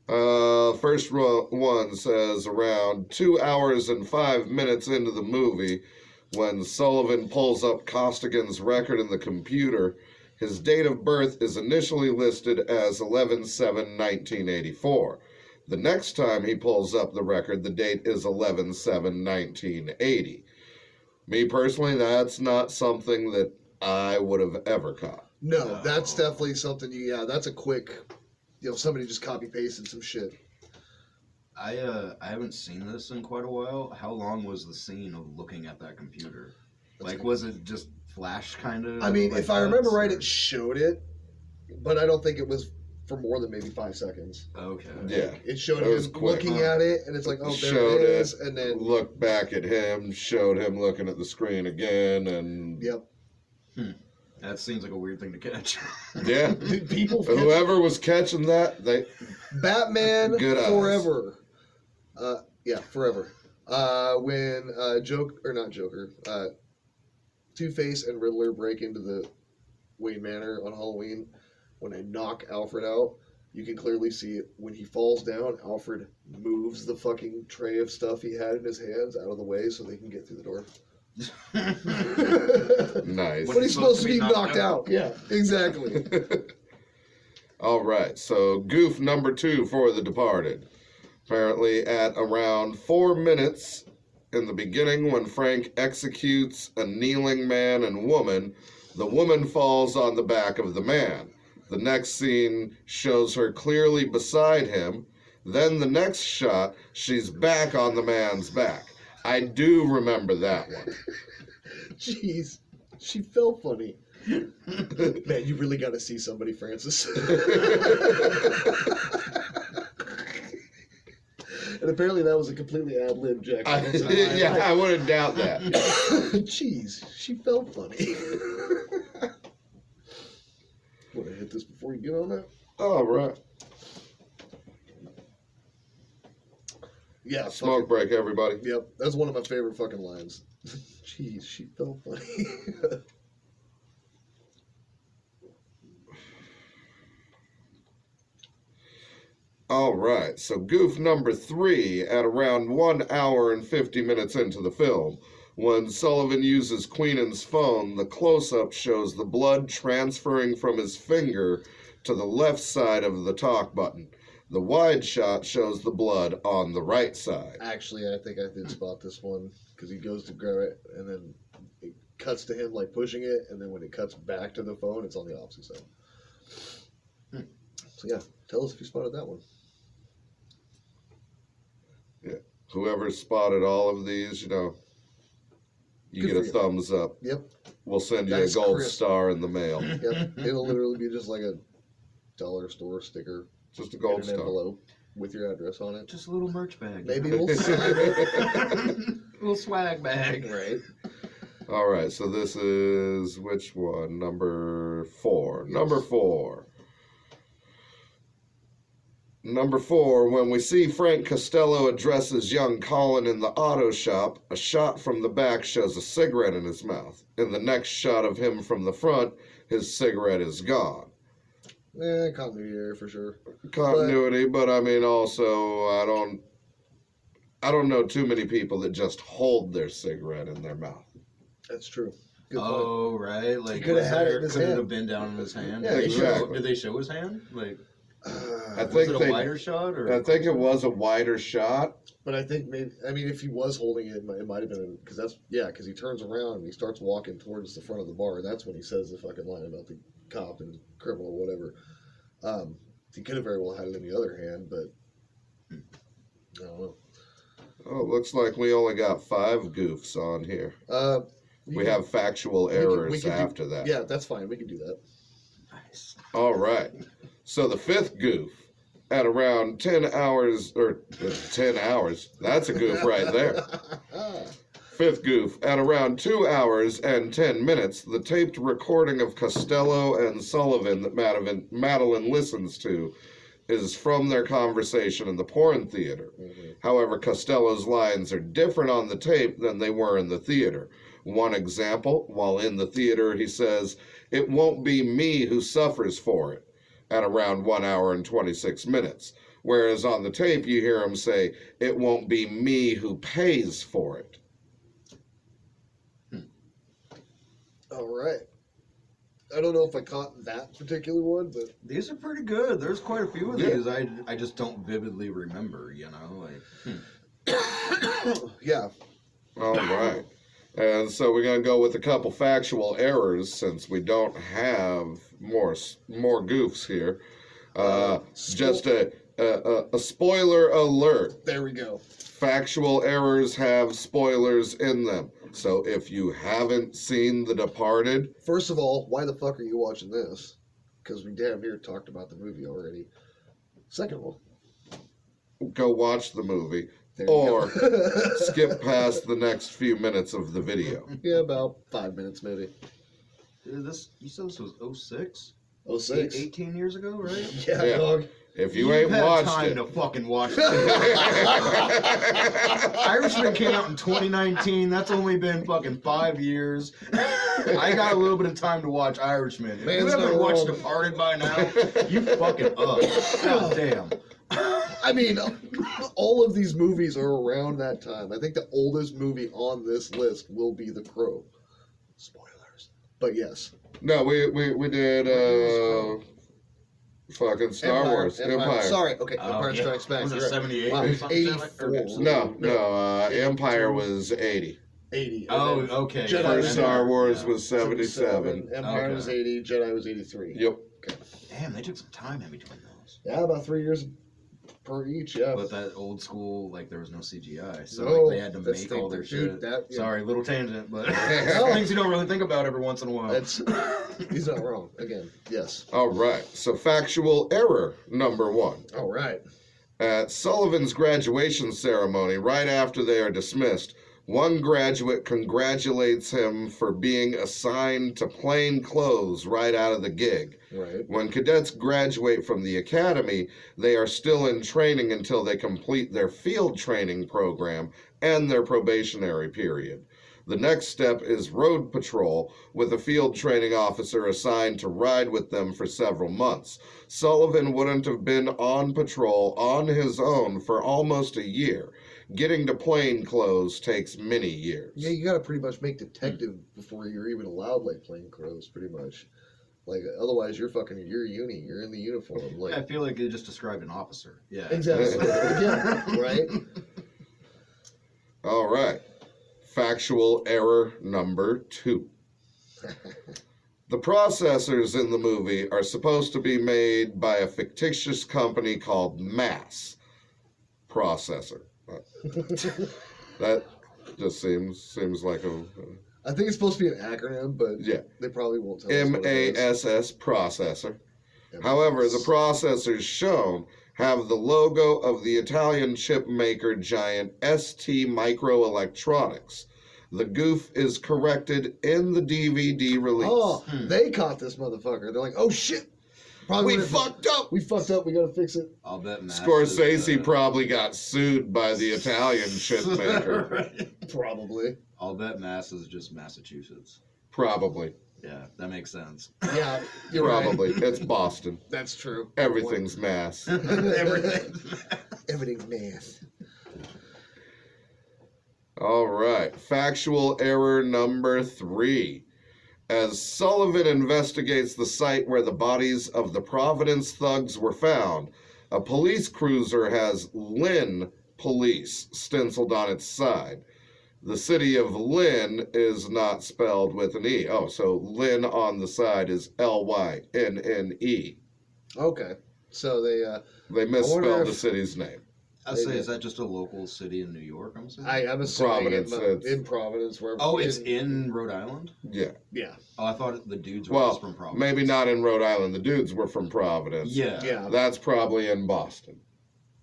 First one says around 2 hours and 5 minutes into the movie, when Sullivan pulls up Costigan's record in the computer, his date of birth is initially listed as 11/7/1984. The next time he pulls up the record, the date is 11/7/1980. Me personally, that's not something that I would have ever caught. No, that's definitely something that's a quick, somebody just copy pasted some shit. I haven't seen this in quite a while. How long was the scene of looking at that computer? Like, was it just flash kind of? I mean, like if I remember right, or- it showed it, but I don't think it was for more than maybe 5 seconds. Okay. Yeah. It showed It was him quick. looking at it, and it's like, oh, there Showed it is, and then, looked back at him, showed him looking at the screen again, and yep. That seems like a weird thing to catch. yeah. Did people Whoever was catching that, Batman Good eyes. Forever. Forever. When Two-Face and Riddler break into the Wayne Manor on Halloween, when they knock Alfred out, you can clearly see it. When he falls down, Alfred moves the fucking tray of stuff he had in his hands out of the way so they can get through the door. nice. But he's supposed to be knocked out. Yeah, exactly. All right, so goof number 2 for The Departed. Apparently, at around 4 minutes in the beginning, when Frank executes a kneeling man and woman, the woman falls on the back of the man. The next scene shows her clearly beside him. Then the next shot, she's back on the man's back. I do remember that one. Jeez, she felt funny. Man, you really got to see somebody, Francis. And apparently that was a completely ad-lib Jack. I wouldn't doubt that. Jeez, she felt funny. Want to hit this before you get on that? All right. Yeah, Smoke break, everybody. Yep, that's one of my favorite fucking lines. Jeez, she felt funny. All right, so goof number 3 at around 1 hour and 50 minutes into the film. When Sullivan uses Queenan's phone, the close-up shows the blood transferring from his finger to the left side of the talk button. The wide shot shows the blood on the right side. Actually, I think I did spot this one because he goes to grab it and then it cuts to him like pushing it, and then when it cuts back to the phone, it's on the opposite side. So yeah, tell us if you spotted that one. Yeah. Whoever spotted all of these, you know, you Good get a for you. thumbs up. Yep. We'll send you That's a gold crisp. star in the mail. Yep. It'll literally be just like a dollar store sticker Just a in gold an star. envelope with your address on it. Just a little merch bag. Maybe we'll sign it. little swag bag. Right. All right, so this is which one? Number 4. Yes. Number 4. Number 4, when we see Frank Costello addresses young Colin in the auto shop, a shot from the back shows a cigarette in his mouth. In the next shot of him from the front, his cigarette is gone. Continuity error for sure. Continuity, but I mean also I don't know too many people that just hold their cigarette in their mouth. That's true. Good point. Oh, right. Like, could have was had it there- in his could it hand. have been down in his hand? Yeah, Did they show- exactly. Did they show his hand? Like, I was think it a they- wider shot or? I think it was a wider shot. But I think maybe, I mean, if he was holding it, it might have been, because he turns around and he starts walking towards the front of the bar. That's when he says the fucking line about the cop and criminal or whatever. He could have very well had it in the other hand, but I don't know. Oh, it looks like we only got 5 goofs on here. We have factual can- errors we can do- after that. Yeah, that's fine. We can do that. Nice. All right. So the 5th goof at around 10 hours, or 10 hours, that's a goof right there. 5th goof at around 2 hours and 10 minutes, the taped recording of Costello and Sullivan that Madeline listens to is from their conversation in the porn theater. However, Costello's lines are different on the tape than they were in the theater. One example, while in the theater, he says, "It won't be me who suffers for it," at around 1 hour and 26 minutes. Whereas on the tape, you hear him say, "It won't be me who pays for it." All right. I don't know if I caught that particular one, but These are pretty good. There's quite a few of Yeah. these. I just don't vividly remember, you know? Like, yeah. All right. And so we're going to go with a couple factual errors since we don't have more goofs here. Just a spoiler alert. There we go. Factual errors have spoilers in them. So if you haven't seen The Departed, First of all, why the fuck are you watching this? Because we damn near talked about the movie already. Second of all, go watch the movie there you or go. skip past the next few minutes of the video. Yeah, about 5 minutes maybe. you said this was 06? 06. 18 years ago, right? Yeah, Yeah. dog. If you You've ain't had watched time it, to fucking watch it. Irishman came out in 2019. That's only been fucking 5 years. I got a little bit of time to watch Irishman. If Man's you haven't not watched wrong. Departed by now, you fucking up. God damn. I mean, all of these movies are around that time. I think the oldest movie on this list will be The Crow. Spoilers. But yes. no, we did Fucking Star Wars. Empire. Sorry, okay, Oh, Empire yeah. Strikes Back. Was it you're right. 78 Wow, or something? 84. No, Empire was 80. 80. Oh, and then okay. Jedi First was Star Wars Yeah. was 77. Empire Okay. was 80. Jedi was 83. Yep. Damn, they took some time in between those. Yeah, about 3 years per each. Yeah. But that old school, like, there was no CGI, so No, like, they had to that's make the- all their dude, shit. that- yeah. Sorry, little tangent, but No. things you don't really think about every once in a while. That's he's not wrong. Again, yes. All right. So factual error number 1. All right. At Sullivan's graduation ceremony, right after they are dismissed, one graduate congratulates him for being assigned to plain clothes right out of the gig. Right. When cadets graduate from the academy, they are still in training until they complete their field training program and their probationary period. The next step is road patrol, with a field training officer assigned to ride with them for several months. Sullivan wouldn't have been on patrol on his own for almost a year. Getting to plain clothes takes many years. Yeah, you gotta pretty much make detective before you're even allowed like plain clothes, pretty much. Like otherwise, you're uni. You're in the uniform. Like I feel like they just described an officer. Yeah. exactly. Yeah, right. All right. Factual error number 2. The processors in the movie are supposed to be made by a fictitious company called Mass Processor. That just seems like a I think it's supposed to be an acronym, but yeah. they probably won't tell us what it is. MASS processor. However, the processors shown have the logo of the Italian chip maker giant ST Microelectronics. The goof is corrected in the DVD release. Oh, they caught this motherfucker. They're like, oh shit. We fucked up. We fucked up. We gotta fix it. I'll bet Mass Scorsese probably got sued by the Italian chip maker. Right. Probably. I'll bet Mass is just Massachusetts. Probably. Yeah, that makes sense. Yeah, you're right. Probably. It's Boston. That's true. Everything's mass. Everything's math. All right. Factual error number 3. As Sullivan investigates the site where the bodies of the Providence thugs were found, a police cruiser has Lynn Police stenciled on its side. The city of Lynn is not spelled with an E. Oh, so Lynn on the side is Lynne. Okay. So They misspelled the if- city's name. I say, is that just a local city in New York? I'm assuming. I'm assuming Providence, in Providence, where Oh, it's in Rhode Island. Yeah. yeah, Oh, I thought the dudes were Well, just from Providence. maybe not in Rhode Island. The dudes were from Providence. Yeah. yeah. That's probably in Boston.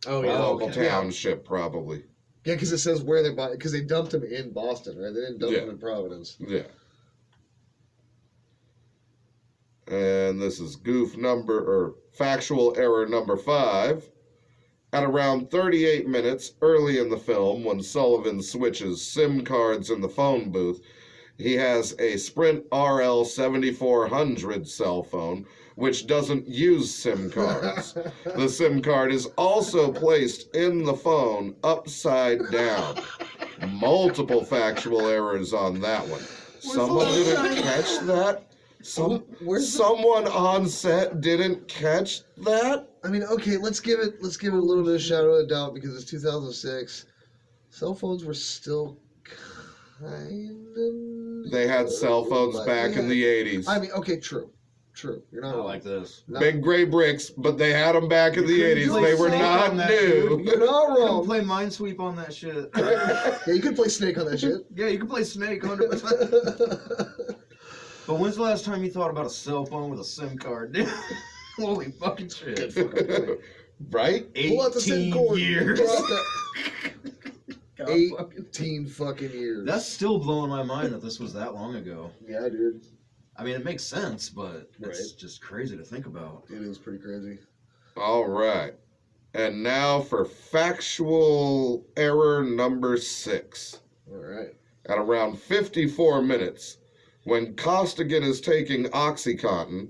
Oh A yeah, local okay. township, probably. yeah, because it says where they bought because they dumped him in Boston, right? They didn't dump Yeah. him in Providence. Yeah. And this is factual error number 5. At around 38 minutes early in the film, when Sullivan switches SIM cards in the phone booth, he has a Sprint RL 7400 cell phone, which doesn't use SIM cards. The SIM card is also placed in the phone upside down. Multiple factual errors on that one. Someone didn't catch that? Someone on set didn't catch that? I mean, okay, let's give it a little bit of shadow of the doubt because it's 2006. Cell phones were still kind of. They had cell phones back in the 80s. I mean, okay, true. You're not I wrong. like this. Big gray bricks, but they had them back in the couldn't 80s. play They were Snake not on that, new. You're not You can wrong. play Minesweep on that shit. Yeah, you could play Snake on that shit. Yeah, you can play Snake 100%. But when's the last time you thought about a cell phone with a SIM card? Holy fucking shit. Good fucking point. Right? Pull out the SIM 18 cord. years. Pull out that God fucking- 18 fucking years. That's still blowing my mind that this was that long ago. yeah, dude. I mean, it makes sense, but it's Right. just crazy to think about. It is pretty crazy. All right. And now for factual error number 6. All right. At around 54 minutes, when Costigan is taking OxyContin,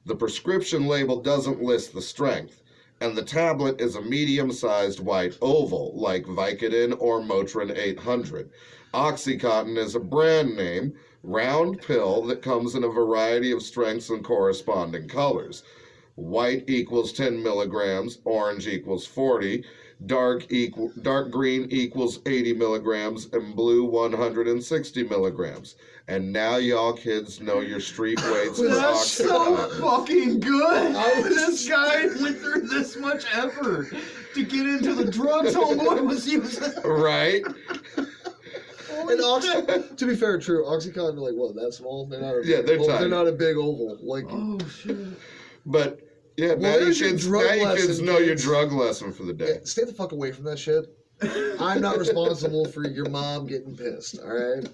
the prescription label doesn't list the strength, and the tablet is a medium-sized white oval, like Vicodin or Motrin 800. OxyContin is a brand name, round pill that comes in a variety of strengths and corresponding colors. White equals 10 milligrams. Orange equals 40. Dark green equals 80 milligrams. And blue 160 milligrams. And now y'all kids know your street weights for That's so Oxycontin. fucking good. This guy went through this much effort to get into the drugs homeboy was using. Right? And to be fair, true, Oxycontin are like, what, that small? They're not a Yeah, they're oval. tiny. They're not a big oval. Like, Oh shit. But yeah, Well, now you there's your kids, drug now you kids lesson, know your kids. drug lesson for the day. yeah, stay the fuck away from that shit. I'm not responsible for your mom getting pissed, alright?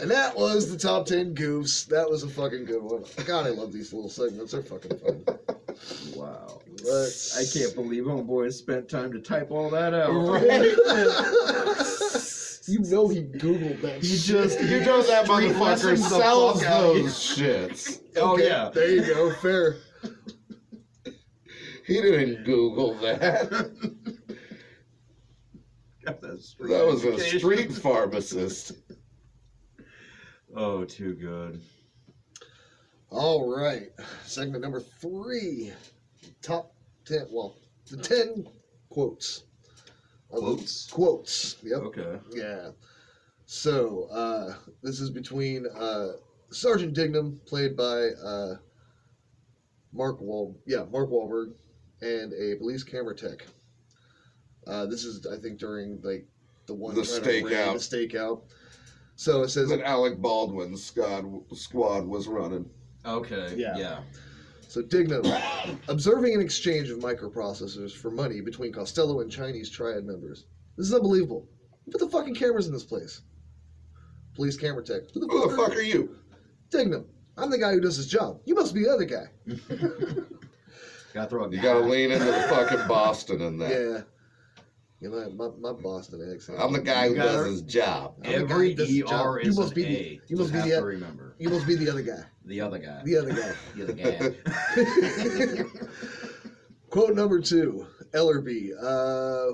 And that was the top 10 goofs. That was a fucking good one. God, I love these little segments. They're fucking fun. Wow. But I can't believe homeboy spent time to type all that out. you know he Googled that He shit. You know that Street motherfucker lessons the sells fuck out of those shits. Oh Okay, yeah. There you go. Fair. He didn't Google that. Got that street That was a education. street pharmacist. Oh, too good. All right. Segment number 3. Top 10. Well, the 10 quotes. Quotes? Quotes. Yep. Okay. Yeah. So, this is between Sergeant Dignam, played by Mark Wahlberg, and a police camera tech. This is, I think, during like the one The kind of raid, stakeout. the stakeout. So it says, That Alec Baldwin's squad was running. Okay. Yeah. Yeah. so Dignam, observing an exchange of microprocessors for money between Costello and Chinese triad members. This is unbelievable. Put the fucking cameras in this place. Police camera tech. Who the fuck are you? Dignam. I'm the guy who does his job. You must be the other guy. Gotta throw a You gotta lean into the fucking Boston in that. Yeah. You know, my Boston accent. I'm the guy who You gotta- does his job. I'm the guy Every who does his ER job. is an A. You must be have the to remember. You must be the other guy. The other guy. The other guy. The other guy. Quote number 2. Ellerby.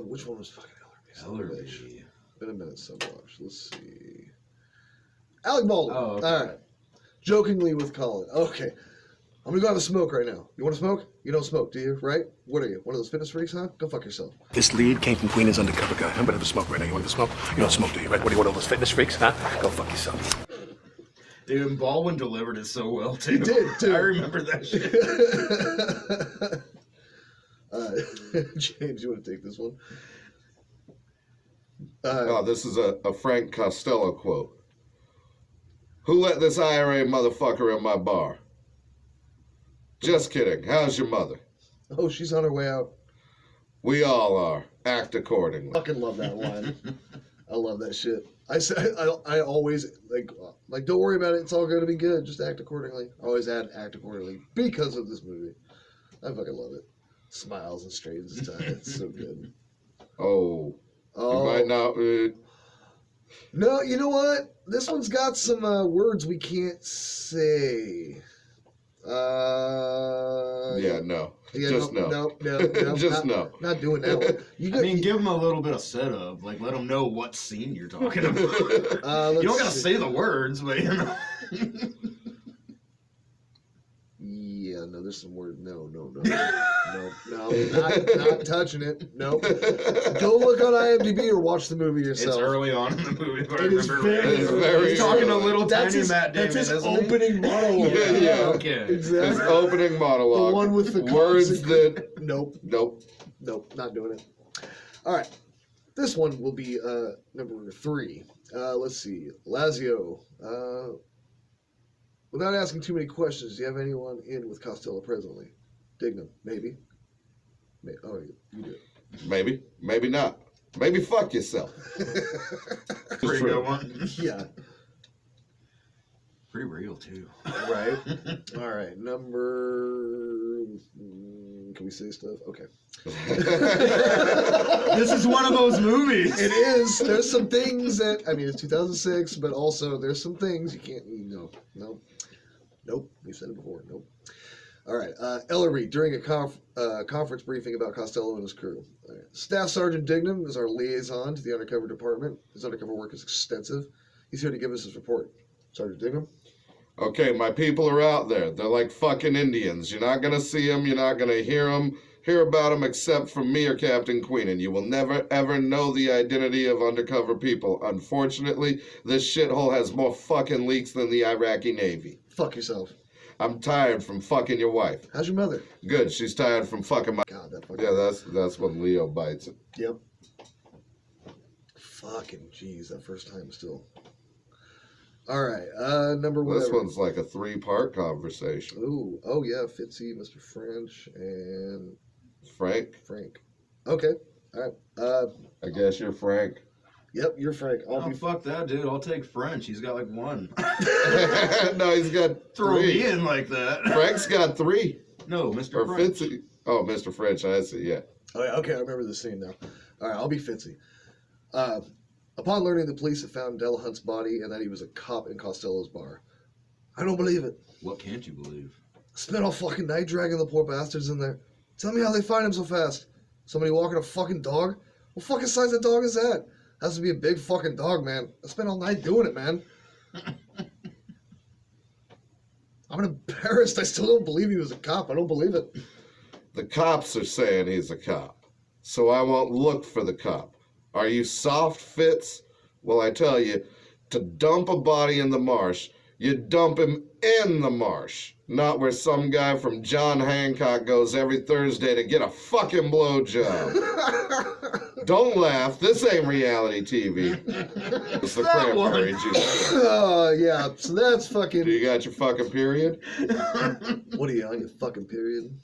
Which one was fucking Ellerby? Son of a bitch. Ellerby. Been a minute so much. Let's see. Alec Baldwin. Oh, okay. All right. Jokingly with Colin. Okay. I'm gonna go have a smoke right now. You want to smoke? You don't smoke, do you? Right? What are you? One of those fitness freaks, huh? Go fuck yourself. This lead came from Queen's undercover guy. I'm gonna have a smoke right now. You want to smoke? You don't smoke, do you? Right? What do you want, all those fitness freaks, huh? Go fuck yourself. Dude, and Baldwin delivered it so well too. He did, too. I remember that shit. James, you want to take this one? Oh, this is a Frank Costello quote. Who let this IRA motherfucker in my bar? Just kidding. How's your mother? Oh, she's on her way out. We all are. Act accordingly. Fucking love that line. I love that shit. I always like don't worry about it. It's all going to be good. Just act accordingly. I always act accordingly because of this movie. I fucking love it. Smiles and straightens his tie. It's so good. Oh. Oh You might not. no, you know what? This one's got some words we can't say. Yeah, no. Yeah, Just no. No. Just not, Not doing that one. You I got, mean, give him a little bit of setup. Like, let him know what scene you're talking about. let's You don't gotta see. say the words, but you know. Yeah, no, there's some word. No, not touching it. Nope. Go look on IMDb or watch the movie yourself. It's early on in the movie, if I It is remember very right. It's very He's talking to early. little That's tiny his, Matt Damon, that's his isn't he? opening monologue. Yeah. Okay. His Exactly. opening monologue. The one with the words cops that. Nope, Nope. not doing it. All right, this one will be number 3. Let's see, Lazio. Without asking too many questions, do you have anyone in with Costello presently? Dignam, maybe. Oh, you do. Maybe. Maybe not. Maybe fuck yourself. Pretty good one. Yeah. Pretty real too. Right. All right. Number. Can we say stuff? Okay. This is one of those movies. It is. There's some things that it's 2006, but also there's some things you can't. Nope. We said it before. Nope. All right. Ellery during a conference briefing about Costello and his crew. All right. Staff Sergeant Dignam is our liaison to the undercover department. His undercover work is extensive. He's here to give us his report. Sergeant Dignam. Okay, my people are out there. They're like fucking Indians. You're not gonna see them. You're not gonna hear about them except from me or Captain Queen, and you will never ever know the identity of undercover people. Unfortunately, this shithole has more fucking leaks than the Iraqi Navy. Fuck yourself. I'm tired from fucking your wife. How's your mother? Good, she's tired from fucking my. God, that fucking. Yeah, that's when Leo bites it. Yep. Fucking jeez, that first time still. All right, number one. This one's like a 3-part conversation. Ooh, oh yeah, Fitzy, Mr. French, and Frank? Frank. Okay, all right. I guess you're Frank. Yep, you're Frank. I'll Oh, be. fuck that, dude. I'll take French. He's got like 1. No, he's got Throw 3. me in like that. Frank's got 3. No, Mr. Or French. Fitzy. Oh, Mr. French, I see, yeah. Oh yeah, okay, I remember the scene now. All right, I'll be Fitzy. Upon learning the police had found Delahunt's body and that he was a cop in Costello's bar, I don't believe it. What can't you believe? Spent all fucking night dragging the poor bastards in there. Tell me how they find him so fast. Somebody walking a fucking dog? What fucking size of dog is that? Has to be a big fucking dog, man. I spent all night doing it, man. I'm embarrassed. I still don't believe he was a cop. I don't believe it. The cops are saying he's a cop, so I won't look for the cop. Are you soft, Fitz? Well, I tell you, to dump a body in the marsh, you dump him in the marsh, not where some guy from John Hancock goes every Thursday to get a fucking blowjob. Don't laugh. This ain't reality TV. It's the cranberry juice. Oh, yeah. So that's fucking... Do you got your fucking period? What are you on, your fucking period?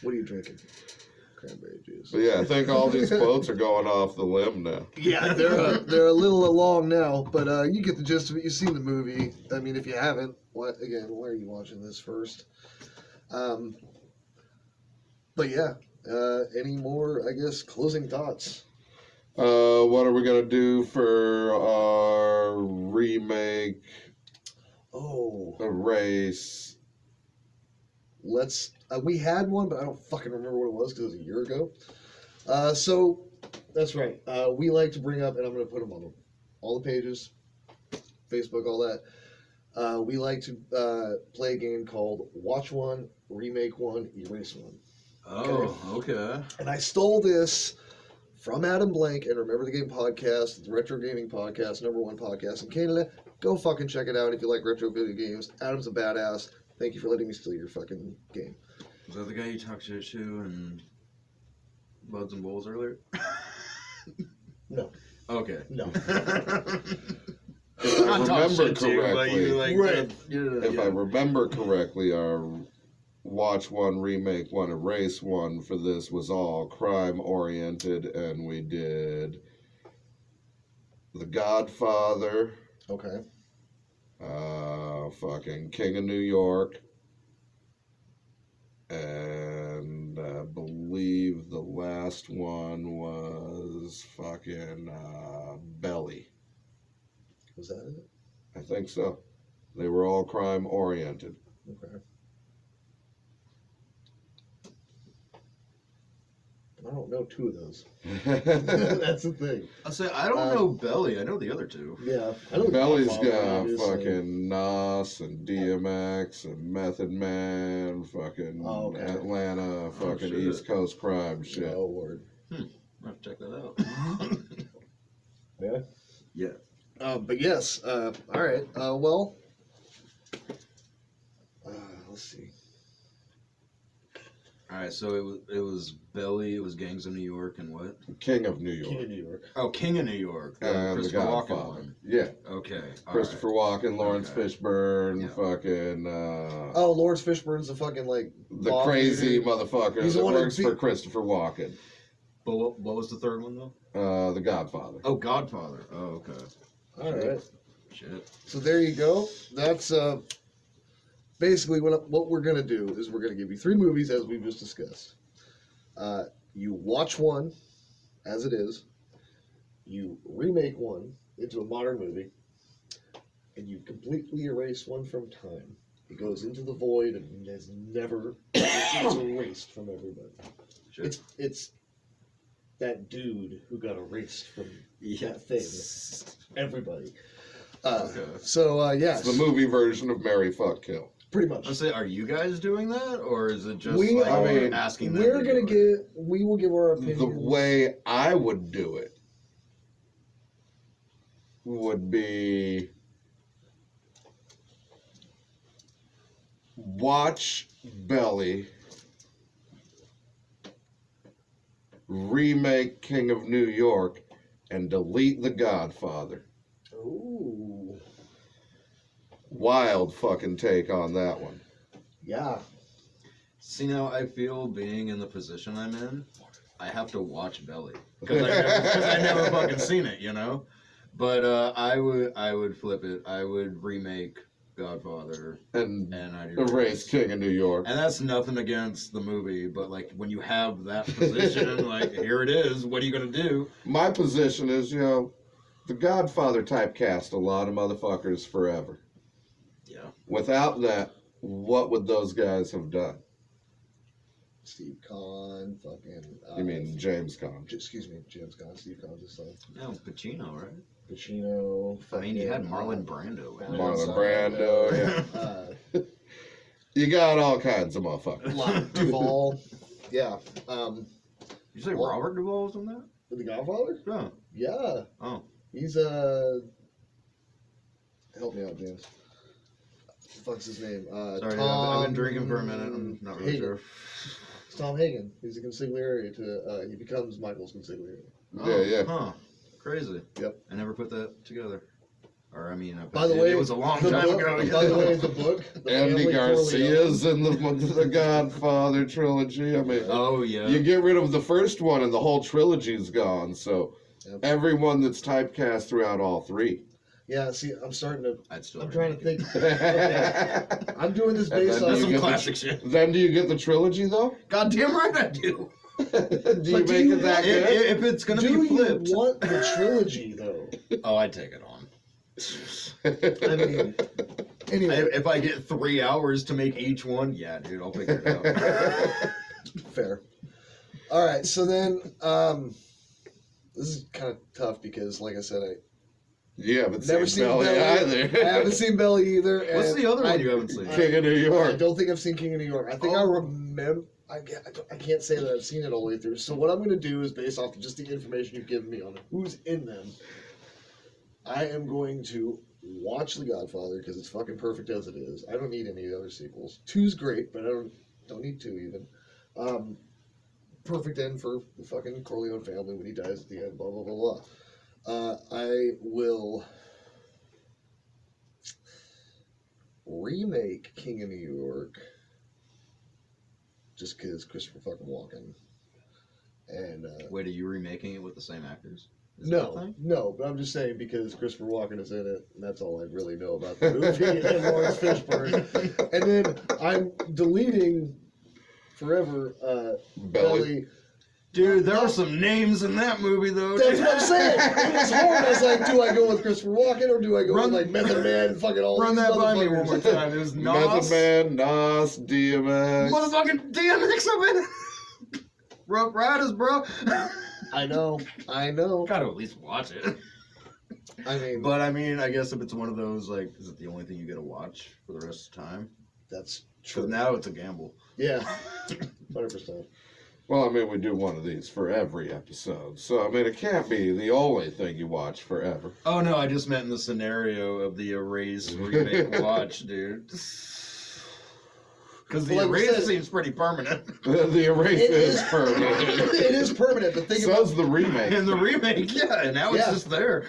What are you drinking? Cranberry juice. But yeah, I think all these quotes are going off the limb now. Yeah, they're a little long now, but you get the gist of it. You've seen the movie. I mean, if you haven't, why are you watching this first? But yeah, any more, I guess, closing thoughts? What are we gonna do for our remake Oh, erase? let's. We had one, but I don't fucking remember what it was because it was a year ago. So that's right. We like to bring up, and I'm going to put them on all the pages, Facebook, all that. We like to play a game called Watch One, Remake One, Erase One. Oh, okay. And I stole this from Adam Blank and Remember the Game podcast, the Retro Gaming podcast, #1 podcast in Canada. Go fucking check it out if you like retro video games. Adam's a badass. Thank you for letting me steal your fucking game. Was that the guy you talked shit to and Buds and Bowls earlier? No. Okay. No. If I remember correctly, Right. if I remember correctly, our Watch One, Remake One, Erase One for this was all crime oriented, and we did The Godfather, Okay. fucking King of New York, and I believe the last one was fucking Belly. Was that it? I think so. They were all crime oriented. Okay. I don't know 2 of those. That's the thing. I'll say, I don't know Belly. I know the other 2. Yeah. I know Belly's Godfather, got obviously. fucking Nas and DMX and Method Man, fucking Oh, okay. Atlanta, fucking shit. East Coast crime shit. Oh, word. I'll have to check that out. Yeah. Yeah. But yes. All right. Well. Let's see. All right, so it was Belly, it was Gangs of New York, and what? King of New King York. of New York. Oh, King of New York. And The Christopher Walken Godfather. one. Yeah. Okay. all Christopher Walken, Lawrence Okay. Fishburne, Yeah. fucking Oh, Lawrence Fishburne's the fucking like the mob crazy leader. motherfucker He's the that one that works beat- for Christopher Walken. right. But what was the third one though? The Godfather. Oh, Godfather. Oh, okay. All right. Shit. So there you go. That's basically what we're gonna do is we're gonna give you 3 movies as we've just discussed. You watch one as it is. You remake one into a modern movie, and you completely erase one from time. It goes into the void and is never it's erased from everybody. Shit. It's that dude who got erased from that thing. Everybody. Yes, It's the movie version of Marry, Fuck, Kill. pretty much. I say, are you guys doing that, or is it just We like are- I mean, asking them? We're to gonna do it? we will give our opinions. The way I would do it would be watch Belly remake King of New York and delete The Godfather. Ooh, Wild fucking take on that one. yeah. See, now I feel being in the position I'm in, I have to watch Belly because I never fucking seen it, you know. But I would flip it. I would remake Godfather And and I'd erase King of New York. And that's nothing against the movie, but like when you have that position, like here it is. What are you gonna do? My position is, The Godfather typecast a lot of motherfuckers forever. Yeah. Without that, what would those guys have done? Steve Kahn, fucking. You mean James Caan? Excuse me, James Kahn, Steve Kahn, just like No, Pacino, right? Pacino. I mean, you had fucking, Marlon Brando. in it. Marlon Brando, yeah. You got all kinds of motherfuckers. Duvall. Yeah. You say Robert Duvall was in that? The Godfather? No. Yeah. Oh. He's help me out, James. What the fuck's his name? Sorry, Tom I've been drinking for a minute. I'm not really Hagen. sure. It's Tom Hagen. He's a consigliere to he becomes Michael's consigliere. Oh, Yeah. Huh. Crazy. Yep. I never put that together. Or, I mean, By the way, it was a long the time book, ago. By the way, the book. The Andy Family Garcia's in the Godfather trilogy. I mean, Oh, yeah. you get rid of the first one and the whole trilogy's gone. So Yep. everyone that's typecast throughout all three. Yeah, see, I'm starting to. I'd still I'm trying to remake think. I'm doing this And based then on That's you some get the classic shit. Then do you get the trilogy though? Goddamn right I do. Do you But do make you it that want- good? If it's gonna Do be you flipped. want the trilogy though? Oh, I'd take it on. I mean, anyway, If I get 3 hours to make each one, yeah, dude, I'll figure it out. fair. All right, so then this is kind of tough because, like I said, You haven't Never seen seen Belly Belly. either. I haven't seen Belly either. What's and the other I- one you haven't seen? King of New I York. don't think I've seen King of New York. I think I Oh. remember. I can't say that I've seen it all the way through. So what I'm going to do is based off of just the information you've given me on who's in them. I am going to watch The Godfather because it's fucking perfect as it is. I don't need any other sequels. 2's great, but I don't need 2 even. Perfect end for the fucking Corleone family when he dies at the end. Blah blah blah blah. I will remake King of New York just because Christopher fucking Walken. And Wait, are you remaking it with the same actors? Is that a no, thing? no, but I'm just saying because Christopher Walken is in it, and that's all I really know about the movie and Lawrence Fishburne. And then I'm deleting forever Belly. Dude, there were some names in that movie, though. That's what I'm saying. It was hard. I was like, do I go with Christopher Walken or do I go Run- with like Method Man and fucking all Run these that by me one more motherfuckers? time. It was Method Nas. Man, Nas, DMX. Motherfucking DMX up in it. Rough Riders, bro. I know. Gotta at least watch it. I mean, But I mean, I guess if it's one of those, like, is it the only thing you gotta watch for the rest of the time? that's Because true. now it's a gamble. Yeah, 100%. Well, I mean, we do one of these for every episode. So, I mean, it can't be the only thing you watch forever. Oh no, I just meant in the scenario of the Erase remake watch, dude. Because the Well, like we Erase said- seems pretty permanent. The erase It is is- permanent. It is permanent, but think So's about the remake. In the remake, yeah, and now it's Yeah. just there.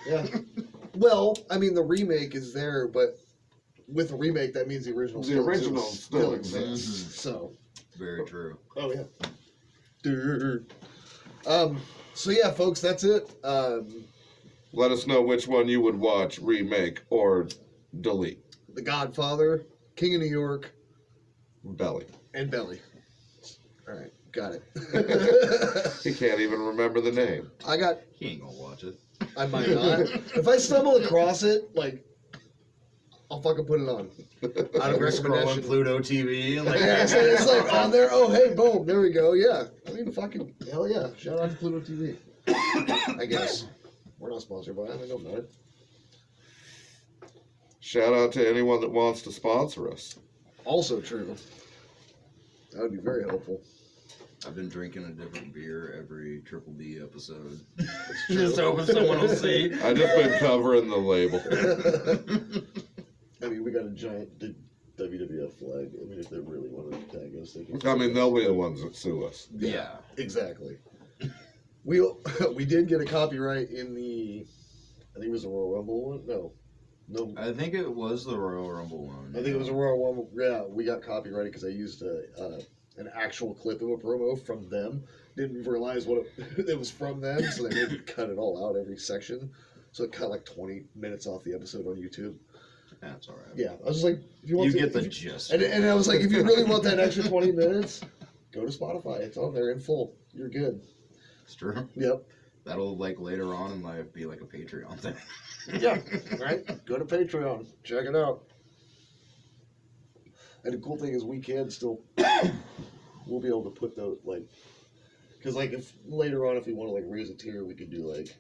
yeah. Well, I mean, the remake is there, but with the remake, that means the original. The original still exists. So, Very true. oh yeah. So yeah, folks, that's it. Let us know which one you would watch, remake, or delete. The Godfather, King of New York, Belly. and Belly. All right, got it. He can't even remember the name. I got. He ain't gonna watch it. I might not. If I stumble across it, like, I'll fucking put it on. Out of We're scrolling recommendation. Pluto TV and like, Yeah, it's like on there. Oh, hey, boom, there we go. Yeah, I mean, fucking hell yeah! Shout out to Pluto TV. I guess we're not sponsored by it. I don't know about it. Shout out to anyone that wants to sponsor us. Also true. That would be very helpful. I've been drinking a different beer every Triple D episode. Just hoping someone will see. I just been covering the label. I mean, we got a giant WWF flag. I mean, if they really wanted to tag us, they can. I mean, they'll be the ones that sue us. Yeah. Exactly. We did get a copyright in the, I think it was the Royal Rumble one. No, I think it was the Royal Rumble one. I think it was a Royal Rumble. Yeah, we got copyrighted because I used an actual clip of a promo from them. Didn't realize what it was from them, so they made me cut it all out every section. So it cut like 20 minutes off the episode on YouTube. That's all right. Yeah, I was just like, if you want You to get the gist. and I was like, if you really want that extra 20 minutes, go to Spotify. It's on there in full. You're good. It's true. Yep. That'll like later on in life be like a Patreon thing. Yeah, right? Go to Patreon. Check it out. And the cool thing is we can still, we'll be able to put those, like, because, like, if later on, if we want to, like, raise a tier, we could do, like,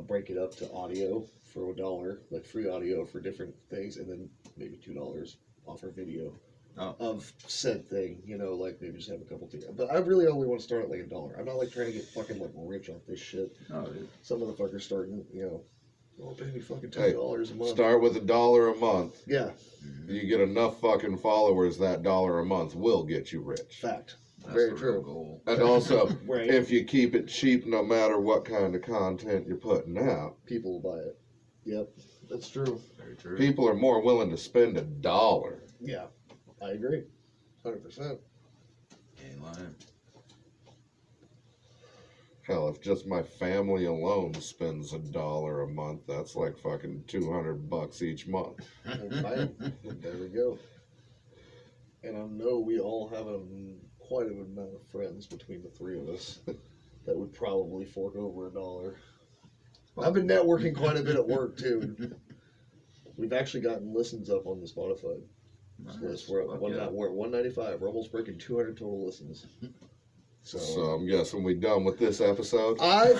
break it up to audio for $1, like, free audio for different things, and then maybe $2 offer video of said thing, you know, like, maybe just have a couple tiers. But I really only want to start at, like, $1. I'm not, like, trying to get fucking, like, rich off this shit. Oh, dude. Some motherfuckers starting, you know, oh, pay me fucking $10 a month. Start with $1 a month. Yeah, You get enough fucking followers, that $1 a month will get you rich. fact. That's Very the true. real goal. And also, Right. if you keep it cheap, no matter what kind of content you're putting out, People will buy it. Yep, that's true. Very true. people are more willing to spend $1. Yeah, I agree. 100%. Ain't lying. Hell, if just my family alone spends $1 a month, that's like fucking $200 each month. And bam, there we go. And I know we all have quite an amount of friends between the three of us that would probably fork over $1. I've been networking quite a bit at work too. We've actually gotten listens up on the Spotify list. We're at Fuck 195. We're almost breaking 200 total listens. So I'm guessing we done with this episode. I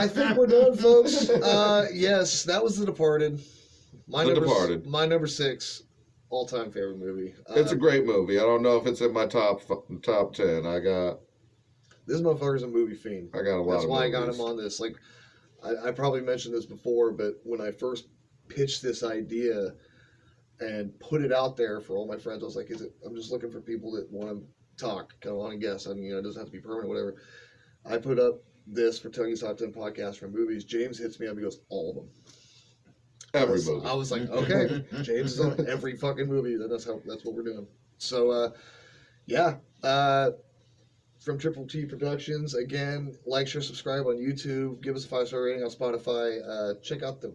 think we're done, folks. Yes, that was The Departed. Departed. My number 6 all-time favorite movie. It's a great movie. I don't know if it's in my top 10. This motherfucker's a movie fiend. I got a lot That's of why movies. I got him on this. Like, I probably mentioned this before, but when I first pitched this idea and put it out there for all my friends, I was like, I'm just looking for people that want to talk, kind of want to guess. I mean, it doesn't have to be permanent, whatever. I put up this for Tuggy's Top 10 podcast for movies. James hits me up. He goes, all of them. Every movie. I was like, okay, James is on every fucking movie. That's what we're doing. So, yeah. From Triple T Productions, again, like, share, subscribe on YouTube. Give us a 5-star rating on Spotify. Check out the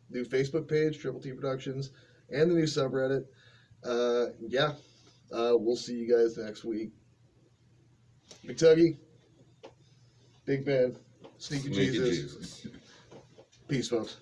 new Facebook page, Triple T Productions, and the new subreddit. Yeah. We'll see you guys next week. Big Tuggy, Big Ben, Sneaky Jesus. Peace, folks.